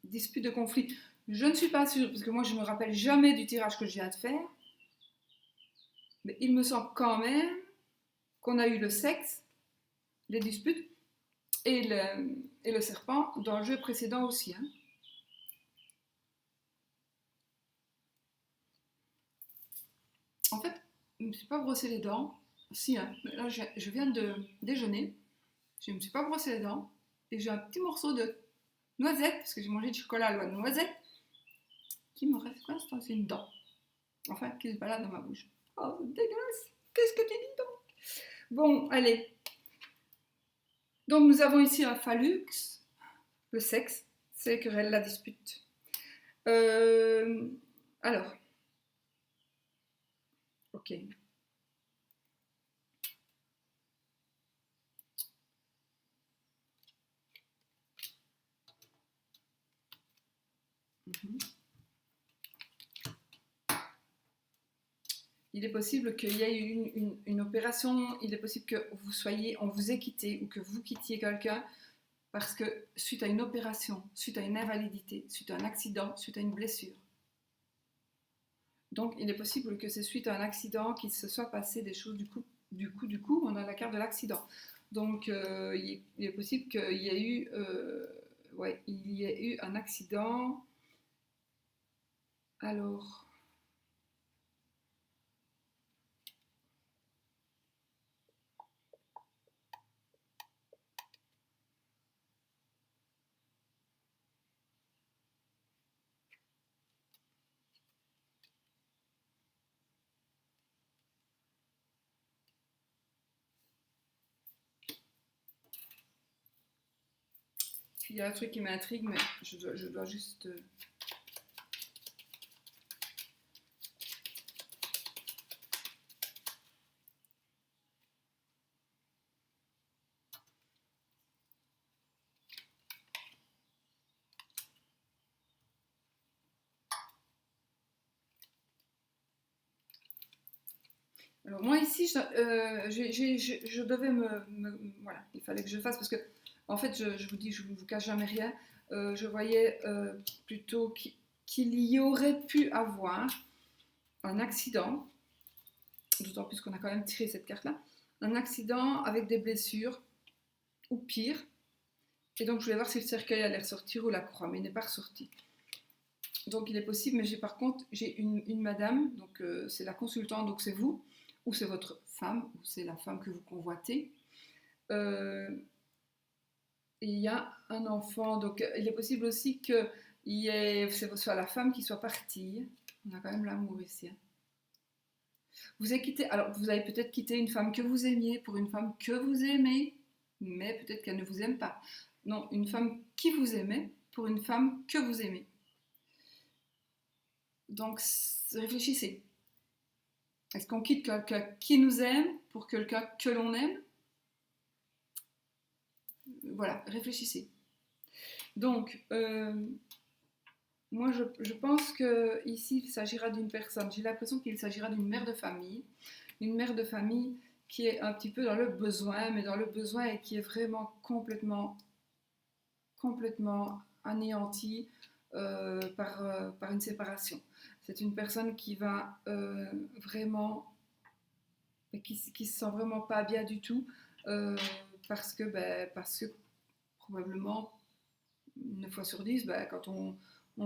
dispute, de conflit. Je ne suis pas sûre, parce que moi, je ne me rappelle jamais du tirage que je viens de faire. Mais il me semble quand même qu'on a eu le sexe, les disputes et le serpent dans le jeu précédent aussi. Hein. En fait, je ne me suis pas brossé les dents. Si, hein. Là, je viens de déjeuner. Je ne me suis pas brossé les dents. Et j'ai un petit morceau de noisette, parce que j'ai mangé du chocolat à la noisette, qui me reste quoi? C'est une dent. Enfin, qui se balade dans ma bouche. Oh, c'est dégueulasse. Qu'est-ce que tu dis donc? Bon, allez. Donc, nous avons ici un phallux, le sexe, c'est querelle, la dispute. Alors, ok. Il est possible qu'il y ait une opération, il est possible que on vous ait quitté ou que vous quittiez quelqu'un parce que suite à une opération, suite à une invalidité, suite à un accident, suite à une blessure. Donc il est possible que c'est suite à un accident qu'il se soit passé des choses du coup, on a la carte de l'accident. Donc il est possible qu'il y ait eu un accident. Alors, il y a un truc qui m'intrigue, mais je dois juste... Alors moi ici, je devais voilà, il fallait que je le fasse parce que, en fait, je vous dis, je ne vous cache jamais rien. Je voyais plutôt qu'il y aurait pu avoir un accident, d'autant plus qu'on a quand même tiré cette carte-là, un accident avec des blessures, ou pire. Et donc je voulais voir si le cercueil allait ressortir ou la croix, mais il n'est pas ressorti. Donc il est possible, mais par contre, j'ai une madame, donc c'est la consultante, donc c'est vous, ou c'est votre femme, ou c'est la femme que vous convoitez. Et il y a un enfant, donc il est possible aussi que ce soit la femme qui soit partie. On a quand même l'amour ici. Hein. Vous avez quitté, alors vous avez peut-être quitté une femme que vous aimiez pour une femme que vous aimez, mais peut-être qu'elle ne vous aime pas. Non, une femme qui vous aimait pour une femme que vous aimez. Donc réfléchissez. Est-ce qu'on quitte quelqu'un qui nous aime pour quelqu'un que l'on aime? Voilà, réfléchissez. Donc, moi, je pense qu'ici, il s'agira d'une personne. J'ai l'impression qu'il s'agira d'une mère de famille. Une mère de famille qui est un petit peu dans le besoin, mais dans le besoin et qui est vraiment complètement anéantie par une séparation. C'est une personne qui va vraiment, qui se sent vraiment pas bien du tout, parce que probablement 9 fois sur 10, quand on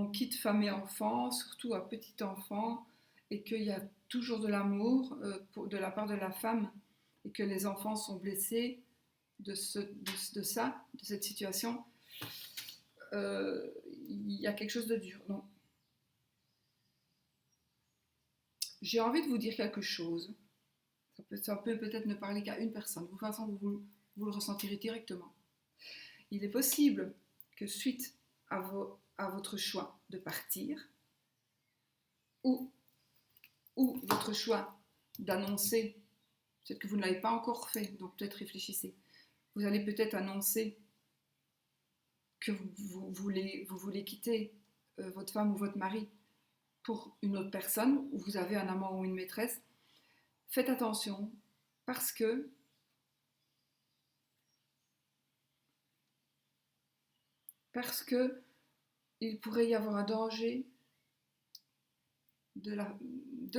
quitte femme et enfant, surtout un petit enfant, et qu'il y a toujours de l'amour de la part de la femme, et que les enfants sont blessés de cette situation, il y a quelque chose de dur. Donc, j'ai envie de vous dire quelque chose. Ça peut peut-être ne parler qu'à une personne. De toute façon, vous le ressentirez directement. Il est possible que suite à votre choix de partir, ou votre choix d'annoncer, peut-être que vous ne l'avez pas encore fait, donc peut-être réfléchissez, vous allez peut-être annoncer que vous voulez quitter votre femme ou votre mari pour une autre personne, ou vous avez un amant ou une maîtresse. Faites attention, parce que il pourrait y avoir un danger de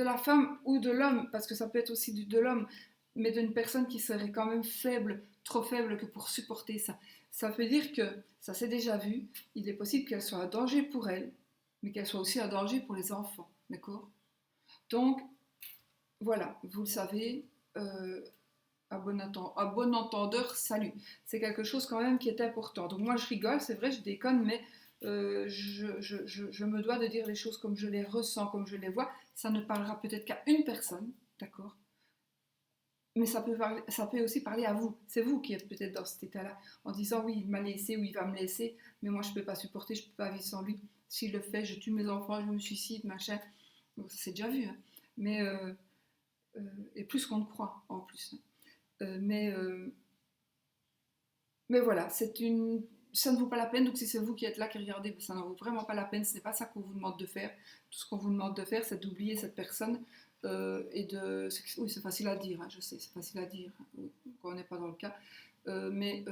la femme ou de l'homme, parce que ça peut être aussi de l'homme, mais d'une personne qui serait quand même faible, trop faible que pour supporter ça. Ça veut dire que, ça s'est déjà vu, il est possible qu'elle soit un danger pour elle, mais qu'elle soit aussi un danger pour les enfants, d'accord? Donc, voilà, vous le savez, à bon entendeur, salut. C'est quelque chose quand même qui est important. Donc moi je rigole, c'est vrai, je déconne, mais je me dois de dire les choses comme je les ressens, comme je les vois. Ça ne parlera peut-être qu'à une personne, d'accord? Mais ça peut aussi parler à vous. C'est vous qui êtes peut-être dans cet état-là, en disant oui, il m'a laissé ou il va me laisser, mais moi je ne peux pas supporter, je ne peux pas vivre sans lui. S'il le fait, je tue mes enfants, je me suicide, machin. Donc, ça c'est déjà vu, hein. Mais, et plus qu'on ne croit en plus. Euh, mais, euh, mais voilà, ça ne vaut pas la peine. Donc si c'est vous qui êtes là, qui regardez, ça n'en vaut vraiment pas la peine. Ce n'est pas ça qu'on vous demande de faire. Tout ce qu'on vous demande de faire, c'est d'oublier cette personne. Oui, c'est facile à dire, hein, je sais, c'est facile à dire, hein, quand on n'est pas dans le cas. Mais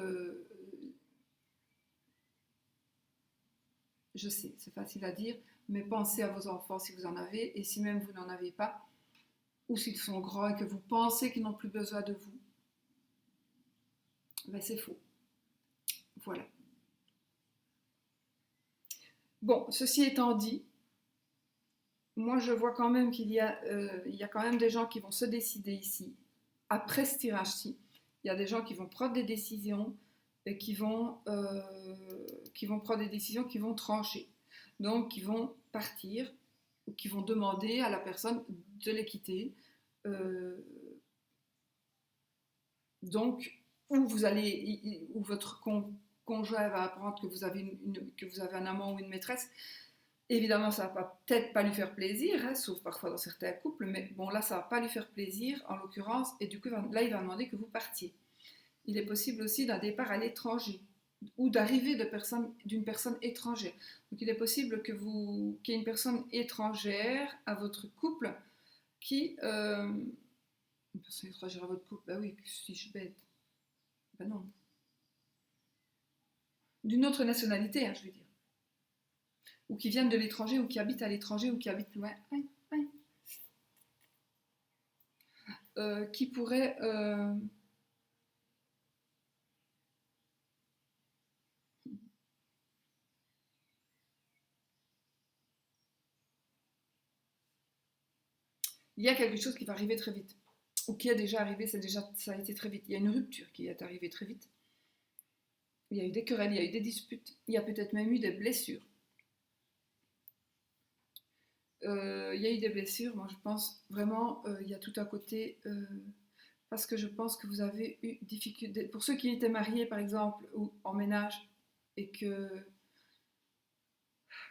je sais, c'est facile à dire. Mais pensez à vos enfants si vous en avez. Et si même vous n'en avez pas, ou s'ils sont grands et que vous pensez qu'ils n'ont plus besoin de vous, ben c'est faux. Voilà. Bon, ceci étant dit, moi je vois quand même il y a quand même des gens qui vont se décider ici, après ce tirage-ci. Il y a des gens qui vont prendre des décisions et qui vont prendre des décisions qui vont trancher. Donc qui vont partir ou qui vont demander à la personne de les quitter. Euh, donc, où votre conjoint va apprendre que que vous avez un amant ou une maîtresse. Évidemment, ça va peut-être pas lui faire plaisir, hein, sauf parfois dans certains couples, mais bon, là, ça va pas lui faire plaisir, en l'occurrence, et du coup, là, il va demander que vous partiez. Il est possible aussi d'un départ à l'étranger, ou d'arrivée d'une personne étrangère. Donc, il est possible qu'il y ait une personne étrangère à votre couple qui... une personne étrangère à votre couple, bah oui, si je suis bête. Bah non. D'une autre nationalité, hein, je veux dire. Ou qui viennent de l'étranger, ou qui habitent à l'étranger, ou qui habitent loin. Ouais, ouais. Qui pourrait... il y a quelque chose qui va arriver très vite, ou qui est déjà arrivé, ça a été très vite. Il y a une rupture qui est arrivée très vite. Il y a eu des querelles, il y a eu des disputes, il y a peut-être même eu des blessures. Il y a eu des blessures, moi je pense vraiment, il y a tout à côté, parce que je pense que vous avez eu difficulté. Pour ceux qui étaient mariés par exemple, ou en ménage, et que,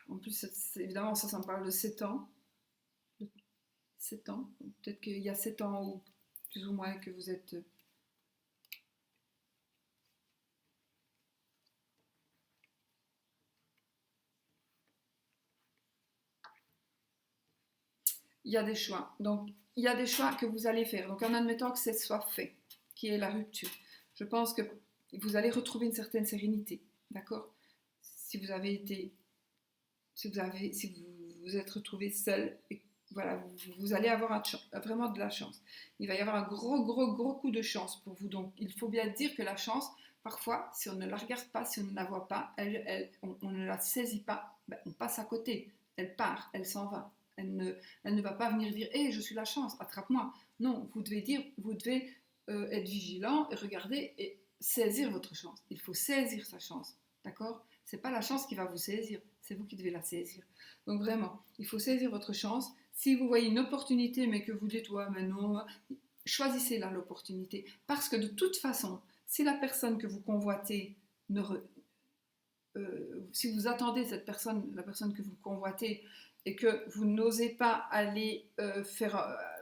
en plus, évidemment, ça me parle de 7 ans. 7 ans, peut-être qu'il y a 7 ans ou plus ou moins que vous êtes. Il y a des choix. Donc, il y a des choix que vous allez faire. Donc, en admettant que ce soit fait, qui est la rupture, je pense que vous allez retrouver une certaine sérénité. D'accord? Si vous avez été. Si vous vous êtes retrouvé seul, et voilà, vous allez avoir vraiment de la chance. Il va y avoir un gros coup de chance pour vous. Donc, il faut bien dire que la chance, parfois, si on ne la regarde pas, si on ne la voit pas, on ne la saisit pas, ben, on passe à côté. Elle part, elle s'en va. Elle ne va pas venir dire hé, je suis la chance, attrape-moi. Non, vous devez être vigilant et regarder et saisir votre chance. Il faut saisir sa chance. D'accord? C'est pas la chance qui va vous saisir, c'est vous qui devez la saisir. Donc vraiment, il faut saisir votre chance. Si vous voyez une opportunité, mais que vous dites, ouais, mais non, choisissez là l'opportunité. Parce que de toute façon, si la personne que vous convoitez ne, si vous attendez cette personne, la personne que vous convoitez, et que vous n'osez pas aller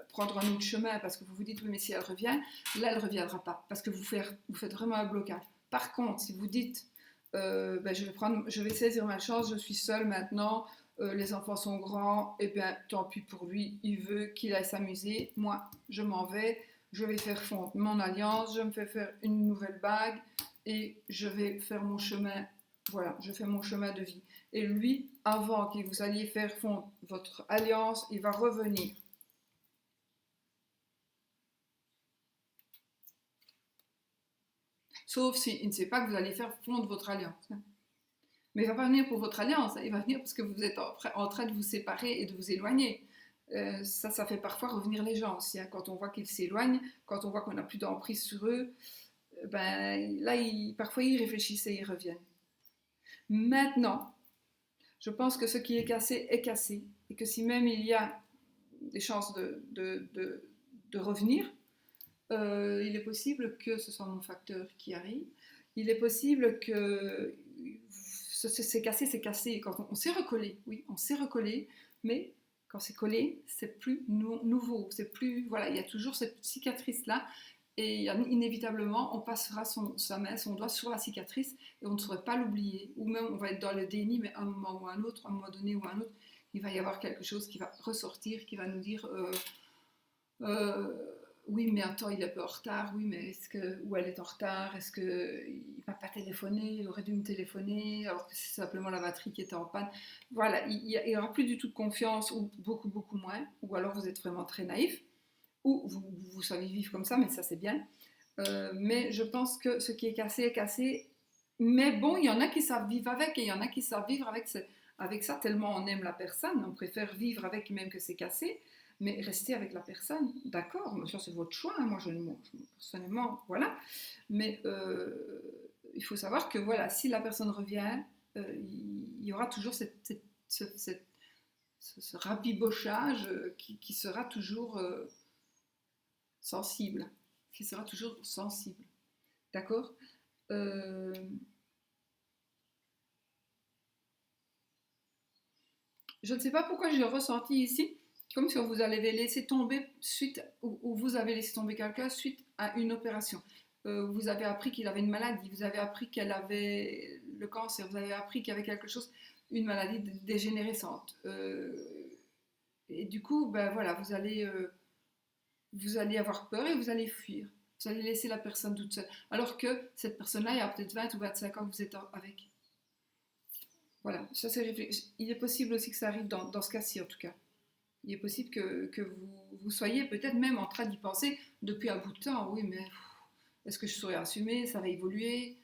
prendre un autre chemin parce que vous vous dites oui mais si elle revient, là elle ne reviendra pas parce que vous faites vraiment un blocage. Par contre, si vous dites ben, je vais saisir ma chance, je suis seule maintenant, les enfants sont grands, et bien tant pis pour lui, il veut qu'il aille s'amuser, moi je m'en vais, je vais faire fondre mon alliance, je me fais faire une nouvelle bague et je vais faire mon chemin. Voilà, je fais mon chemin de vie. Et lui, avant que vous alliez faire fondre votre alliance, il va revenir. Sauf s'il ne sait pas que vous allez faire fondre votre alliance. Mais il ne va pas venir pour votre alliance, il va venir parce que vous êtes en train de vous séparer et de vous éloigner. Ça fait parfois revenir les gens aussi. Hein. Quand on voit qu'ils s'éloignent, quand on voit qu'on n'a plus d'emprise sur eux, ben, là, parfois ils réfléchissent et ils reviennent. Maintenant, je pense que ce qui est cassé, et que si même il y a des chances de revenir, il est possible que ce soit mon facteur qui arrive, il est possible que c'est cassé, c'est cassé. Quand on s'est recollé, oui, on s'est recollé, mais quand c'est collé, c'est plus nouveau, c'est plus, voilà, il y a toujours cette cicatrice-là, et inévitablement, on passera sa main, son doigt sur la cicatrice, et on ne saurait pas l'oublier, ou même on va être dans le déni, mais à un moment ou à un autre, à un moment donné ou à un autre, il va y avoir quelque chose qui va ressortir, qui va nous dire euh, oui, mais attends, il est un peu en retard, oui, mais ou elle est en retard, est-ce qu'il ne m'a pas téléphoné, il aurait dû me téléphoner, alors que c'est simplement la batterie qui était en panne. Voilà, il n'y aura plus du tout de confiance, ou beaucoup, beaucoup moins, ou alors vous êtes vraiment très naïf, ou vous savez vivre comme ça, mais ça c'est bien. Mais je pense que ce qui est cassé est cassé. Mais bon, il y en a qui savent vivre avec, et il y en a qui savent vivre avec ça, tellement on aime la personne, on préfère vivre avec même que c'est cassé, mais rester avec la personne, d'accord, ça c'est votre choix, hein, moi personnellement, voilà. Mais il faut savoir que voilà, si la personne revient, il y aura toujours ce rabibochage qui sera toujours sensible, qui sera toujours sensible. D'accord. euh, Je ne sais pas pourquoi j'ai ressenti ici, comme si on vous avait laissé tomber suite, ou vous avez laissé tomber quelqu'un suite à une opération. Vous avez appris qu'il avait une maladie, vous avez appris qu'elle avait le cancer, vous avez appris qu'il y avait quelque chose, une maladie dégénérescente. Et du coup, ben voilà, vous allez avoir peur et vous allez fuir. Vous allez laisser la personne toute seule. Alors que cette personne-là, il y a peut-être 20 ou 25 ans que vous êtes avec. Voilà, ça c'est réfléchi. Il est possible aussi que ça arrive dans ce cas-ci, en tout cas. Il est possible que vous soyez peut-être même en train d'y penser depuis un bout de temps. Oui, mais est-ce que je saurais assumer? Ça va évoluer.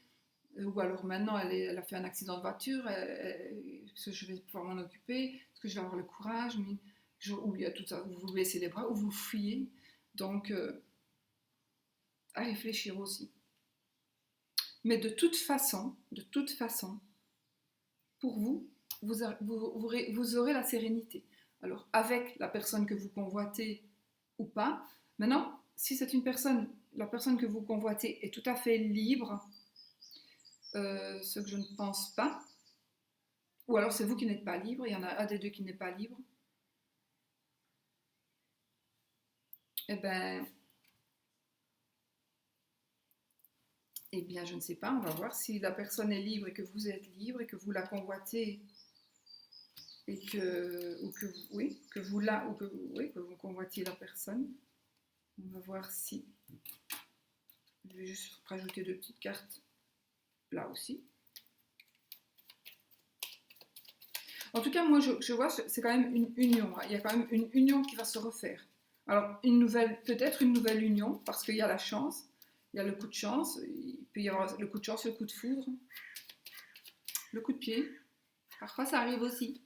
Ou alors maintenant, elle a fait un accident de voiture. Est-ce que je vais pouvoir m'en occuper? Est-ce que je vais avoir le courage? Ou il y a tout ça, vous vous baissez les bras, ou vous fuyez. Donc, à réfléchir aussi. Mais de toute façon, pour vous aurez la sérénité. Alors, avec la personne que vous convoitez ou pas. Maintenant, si c'est la personne que vous convoitez est tout à fait libre, ce que je ne pense pas, ou alors c'est vous qui n'êtes pas libre, il y en a un des deux qui n'est pas libre, eh eh bien, je ne sais pas, on va voir si la personne est libre et que vous êtes libre et que vous la convoitez et oui, que vous oui, que vous convoitiez la personne. On va voir si. Je vais juste rajouter deux petites cartes là aussi. En tout cas, moi, je vois, c'est quand même une union. Hein. Il y a quand même une union qui va se refaire. Alors, peut-être une nouvelle union, parce qu'il y a la chance, il y a le coup de chance, il peut y avoir le coup de chance, le coup de foudre, le coup de pied. Parfois, ça arrive aussi.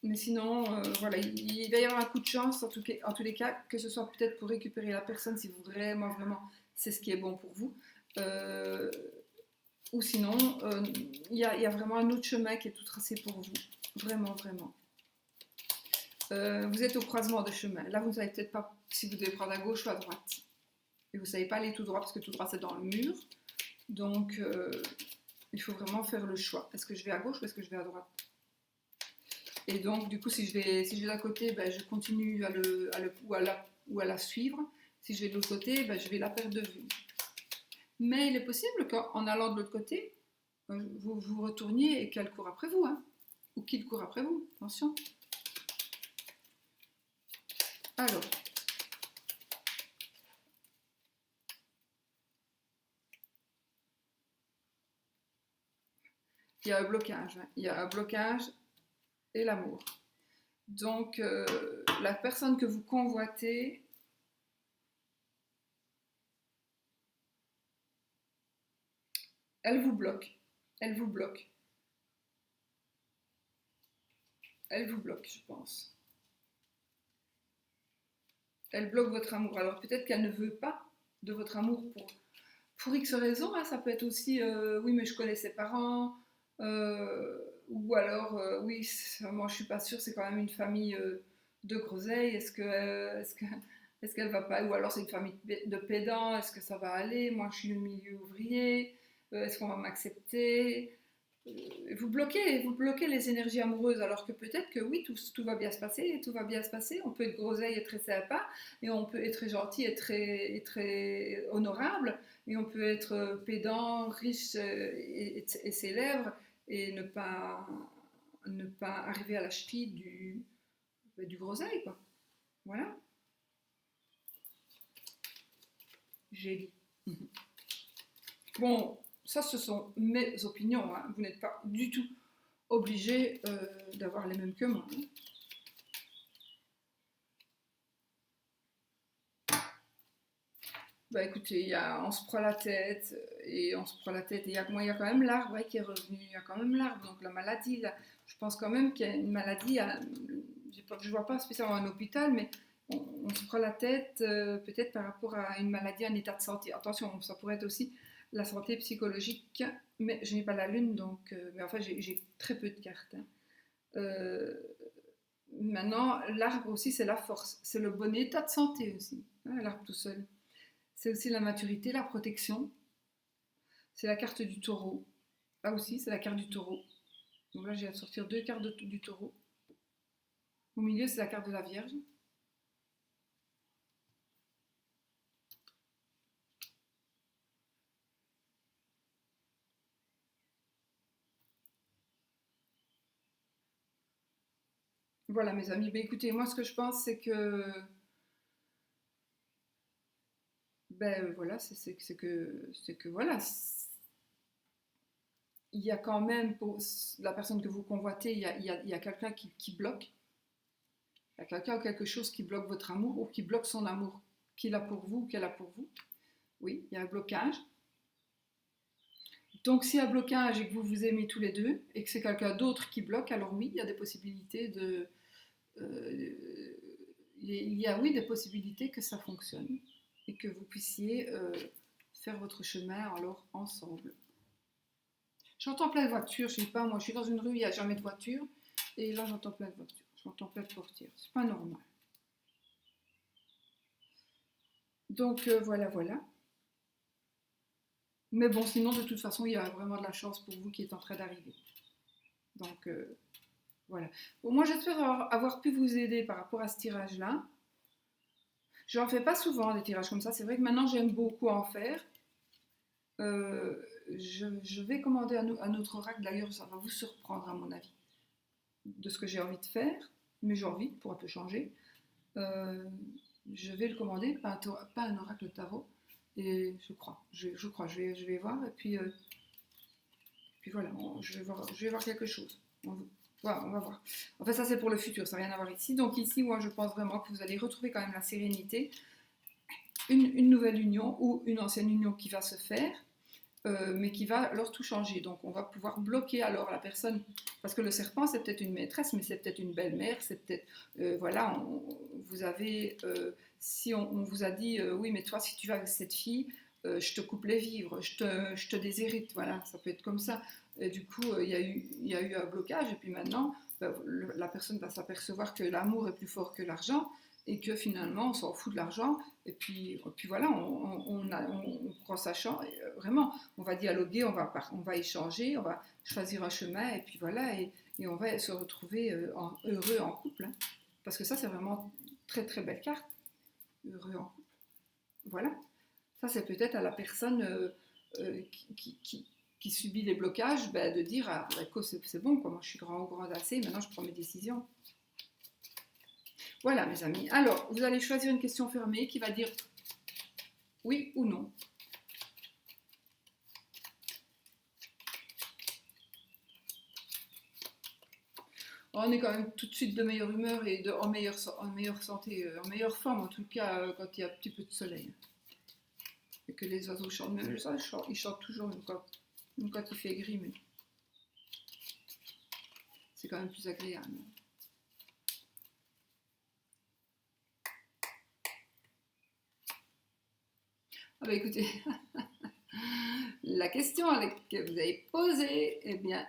Mais sinon, voilà, il va y avoir un coup de chance, en tous les cas, que ce soit peut-être pour récupérer la personne, si vous vraiment, c'est ce qui est bon pour vous. Ou sinon, il y a vraiment un autre chemin qui est tout tracé pour vous. vraiment, vraiment. Vous êtes au croisement de chemin. Là, vous ne savez peut-être pas si vous devez prendre à gauche ou à droite. Et vous ne savez pas aller tout droit parce que tout droit, c'est dans le mur. Donc, il faut vraiment faire le choix. Est-ce que je vais à gauche ou est-ce que je vais à droite? Et donc, du coup, si je vais d'un côté, ben, je continue ou à la suivre. Si je vais de l'autre côté, ben, je vais la perdre de vue. Mais il est possible qu'en allant de l'autre côté, vous vous retourniez et qu'elle court après vous. Hein, ou qu'il court après vous. Attention. Alors. Il y a un blocage. Hein. Il y a un blocage et l'amour. Donc, la personne que vous convoitez, elle vous bloque. Elle vous bloque. Elle vous bloque, je pense. Elle bloque votre amour. Alors, peut-être qu'elle ne veut pas de votre amour pour X raisons. Hein. Ça peut être aussi, oui, mais je connais ses parents. Ou alors, oui, moi je suis pas sûre, c'est quand même une famille de groseilles. Est-ce qu'elle va pas? Ou alors c'est une famille de pédants. Est-ce que ça va aller? Moi, je suis du milieu ouvrier. Est-ce qu'on va m'accepter? Vous bloquez les énergies amoureuses, alors que peut-être que oui, tout va bien se passer, tout va bien se passer. On peut être groseille et très sympa, et on peut être très gentil et très honorable, et on peut être pédant, riche et célèbre, et ne pas arriver à la cheville du groseille, quoi. Voilà, j'ai dit. Bon, ça, ce sont mes opinions. Hein. Vous n'êtes pas du tout obligé d'avoir les mêmes que moi. Hein. Bah écoutez, on se prend la tête et on se prend la tête. Et il y a quand même l'arbre qui est revenu. Il y a quand même l'arbre. Donc la maladie, là, je pense quand même qu'il y a une maladie. Je ne vois pas spécialement un hôpital, mais on se prend la tête peut-être par rapport à une maladie, un état de santé. Attention, ça pourrait être aussi la santé psychologique, mais je n'ai pas la lune, donc. Mais enfin, j'ai très peu de cartes. Hein. Euh, Maintenant, l'arbre aussi, c'est la force. C'est le bon état de santé aussi. Hein, l'arbre tout seul. C'est aussi la maturité, la protection. C'est la carte du taureau. Là aussi, c'est la carte du taureau. Donc là, j'ai à sortir deux cartes du taureau. Au milieu, c'est la carte de la Vierge. Voilà, mes amis. Ben, écoutez, moi, ce que je pense, c'est que, ben voilà, c'est que voilà, il y a quand même pour la personne que vous convoitez, il y a quelqu'un qui bloque. Il y a quelqu'un ou quelque chose qui bloque votre amour ou qui bloque son amour, qu'il a pour vous ou qu'elle a pour vous. Oui, il y a un blocage. Donc, s'il y a un blocage et que vous vous aimez tous les deux et que c'est quelqu'un d'autre qui bloque, alors oui, il y a des possibilités de. Il y a oui des possibilités que ça fonctionne et que vous puissiez faire votre chemin alors ensemble. J'entends plein de voitures, je sais pas, moi je suis dans une rue, il n'y a jamais de voiture et là j'entends plein de voitures, j'entends plein de portières, c'est pas normal. Donc voilà, voilà. Mais bon, sinon de toute façon, il y a vraiment de la chance pour vous qui est en train d'arriver. Donc voilà. Bon, moi j'espère avoir pu vous aider par rapport à ce tirage-là. Je n'en fais pas souvent des tirages comme ça, c'est vrai que maintenant j'aime beaucoup en faire. Euh, je vais commander un autre oracle, d'ailleurs ça va vous surprendre à mon avis, de ce que j'ai envie de faire, mais j'ai envie pour un peu changer. Euh, je vais le commander, pas un oracle tarot, et je vais voir, et puis voilà, je vais voir quelque chose. Voilà, on va voir. En fait, ça c'est pour le futur, ça n'a rien à voir ici. Donc ici, moi je pense vraiment que vous allez retrouver quand même la sérénité, une nouvelle union ou une ancienne union qui va se faire, mais qui va alors tout changer. Donc on va pouvoir bloquer alors la personne, parce que le serpent c'est peut-être une maîtresse, mais c'est peut-être une belle-mère, c'est peut-être, voilà, vous avez, si on vous a dit, oui mais toi si tu vas avec cette fille, je te coupe les vivres, je te déshérite, voilà, ça peut être comme ça. Et du coup, il y a eu un blocage, et puis maintenant, la personne va s'apercevoir que l'amour est plus fort que l'argent et que finalement on s'en fout de l'argent et puis voilà, on prend sa chance, vraiment, on va dialoguer, on va échanger, on va choisir un chemin et puis voilà, et on va se retrouver heureux en couple, hein. Parce que ça c'est vraiment très très belle carte, heureux en couple. Voilà, ça c'est peut-être à la personne qui subit les blocages, ben, de dire ah, c'est bon, quoi, moi je suis grand ou grande assez, maintenant je prends mes décisions. Voilà mes amis, alors vous allez choisir une question fermée qui va dire oui ou non. On est quand même tout de suite de meilleure humeur et en meilleure santé, en meilleure forme en tout cas quand il y a un petit peu de soleil. Et que les oiseaux chantent, même ça, ils chantent toujours même quand il fait gris, mais c'est quand même plus agréable. Ah bah écoutez, la question que vous avez posée, eh bien,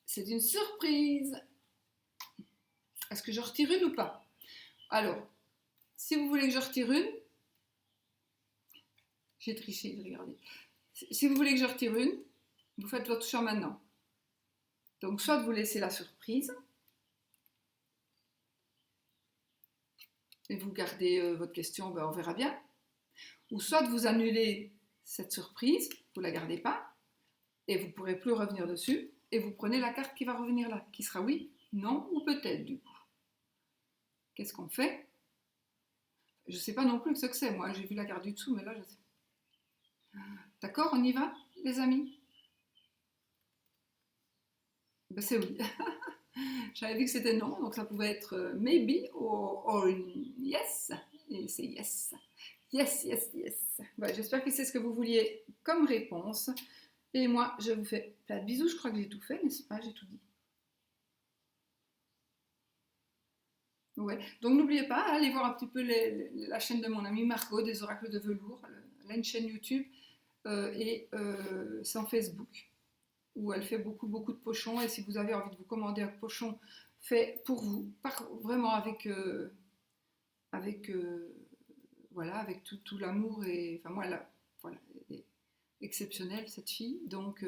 c'est une surprise. Est-ce que je retire une ou pas? Alors, si vous voulez que je retire une, j'ai triché, regardez. Si vous voulez que je retire une, vous faites votre choix maintenant. Donc, soit vous laissez la surprise, et vous gardez votre question, ben on verra bien. Ou soit vous annulez cette surprise, vous ne la gardez pas, et vous ne pourrez plus revenir dessus, et vous prenez la carte qui va revenir là, qui sera oui, non ou peut-être du coup. Qu'est-ce qu'on fait? Je ne sais pas non plus ce que c'est, moi j'ai vu la carte du dessous, mais là je sais. D'accord, on y va, les amis? Ben c'est oui. J'avais vu que c'était non, donc ça pouvait être maybe or yes, et c'est yes. Yes, yes, yes. Ben, j'espère que c'est ce que vous vouliez comme réponse. Et moi, je vous fais plein de bisous. Je crois que j'ai tout fait, n'est-ce pas? J'ai tout dit. Ouais. Donc n'oubliez pas, allez voir un petit peu la chaîne de mon amie Margot, des oracles de velours. Elle a une chaîne YouTube et c'est en Facebook où elle fait beaucoup, beaucoup de pochons. Et si vous avez envie de vous commander un pochon fait pour vous, vraiment avec voilà, avec tout l'amour et enfin moi, voilà, elle est exceptionnelle cette fille. Donc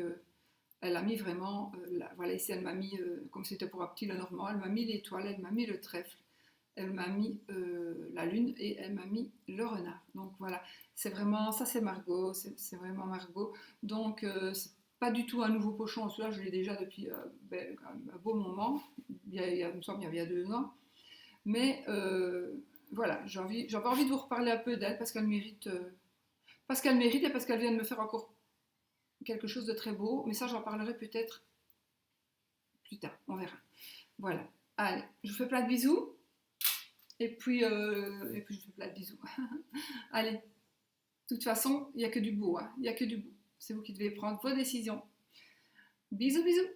elle a mis vraiment, voilà, ici elle m'a mis, comme c'était pour un petit Lenormand, elle m'a mis l'étoile, elle m'a mis le trèfle, elle m'a mis la lune et elle m'a mis le renard. Donc voilà, c'est vraiment, ça c'est Margot, c'est vraiment Margot. Donc c'est pas du tout un nouveau pochon, celui-là je l'ai déjà depuis un beau moment, il me semble il y a 2 ans. Mais voilà, j'avais envie de vous reparler un peu d'elle parce qu'elle mérite, et parce qu'elle vient de me faire encore quelque chose de très beau. Mais ça, j'en parlerai peut-être plus tard, on verra. Voilà. Allez, je vous fais plein de bisous. Et puis je vous fais plein de bisous. Allez, de toute façon, il n'y a que du beau. Hein. Il n'y a que du beau. C'est vous qui devez prendre vos décisions. Bisous, bisous.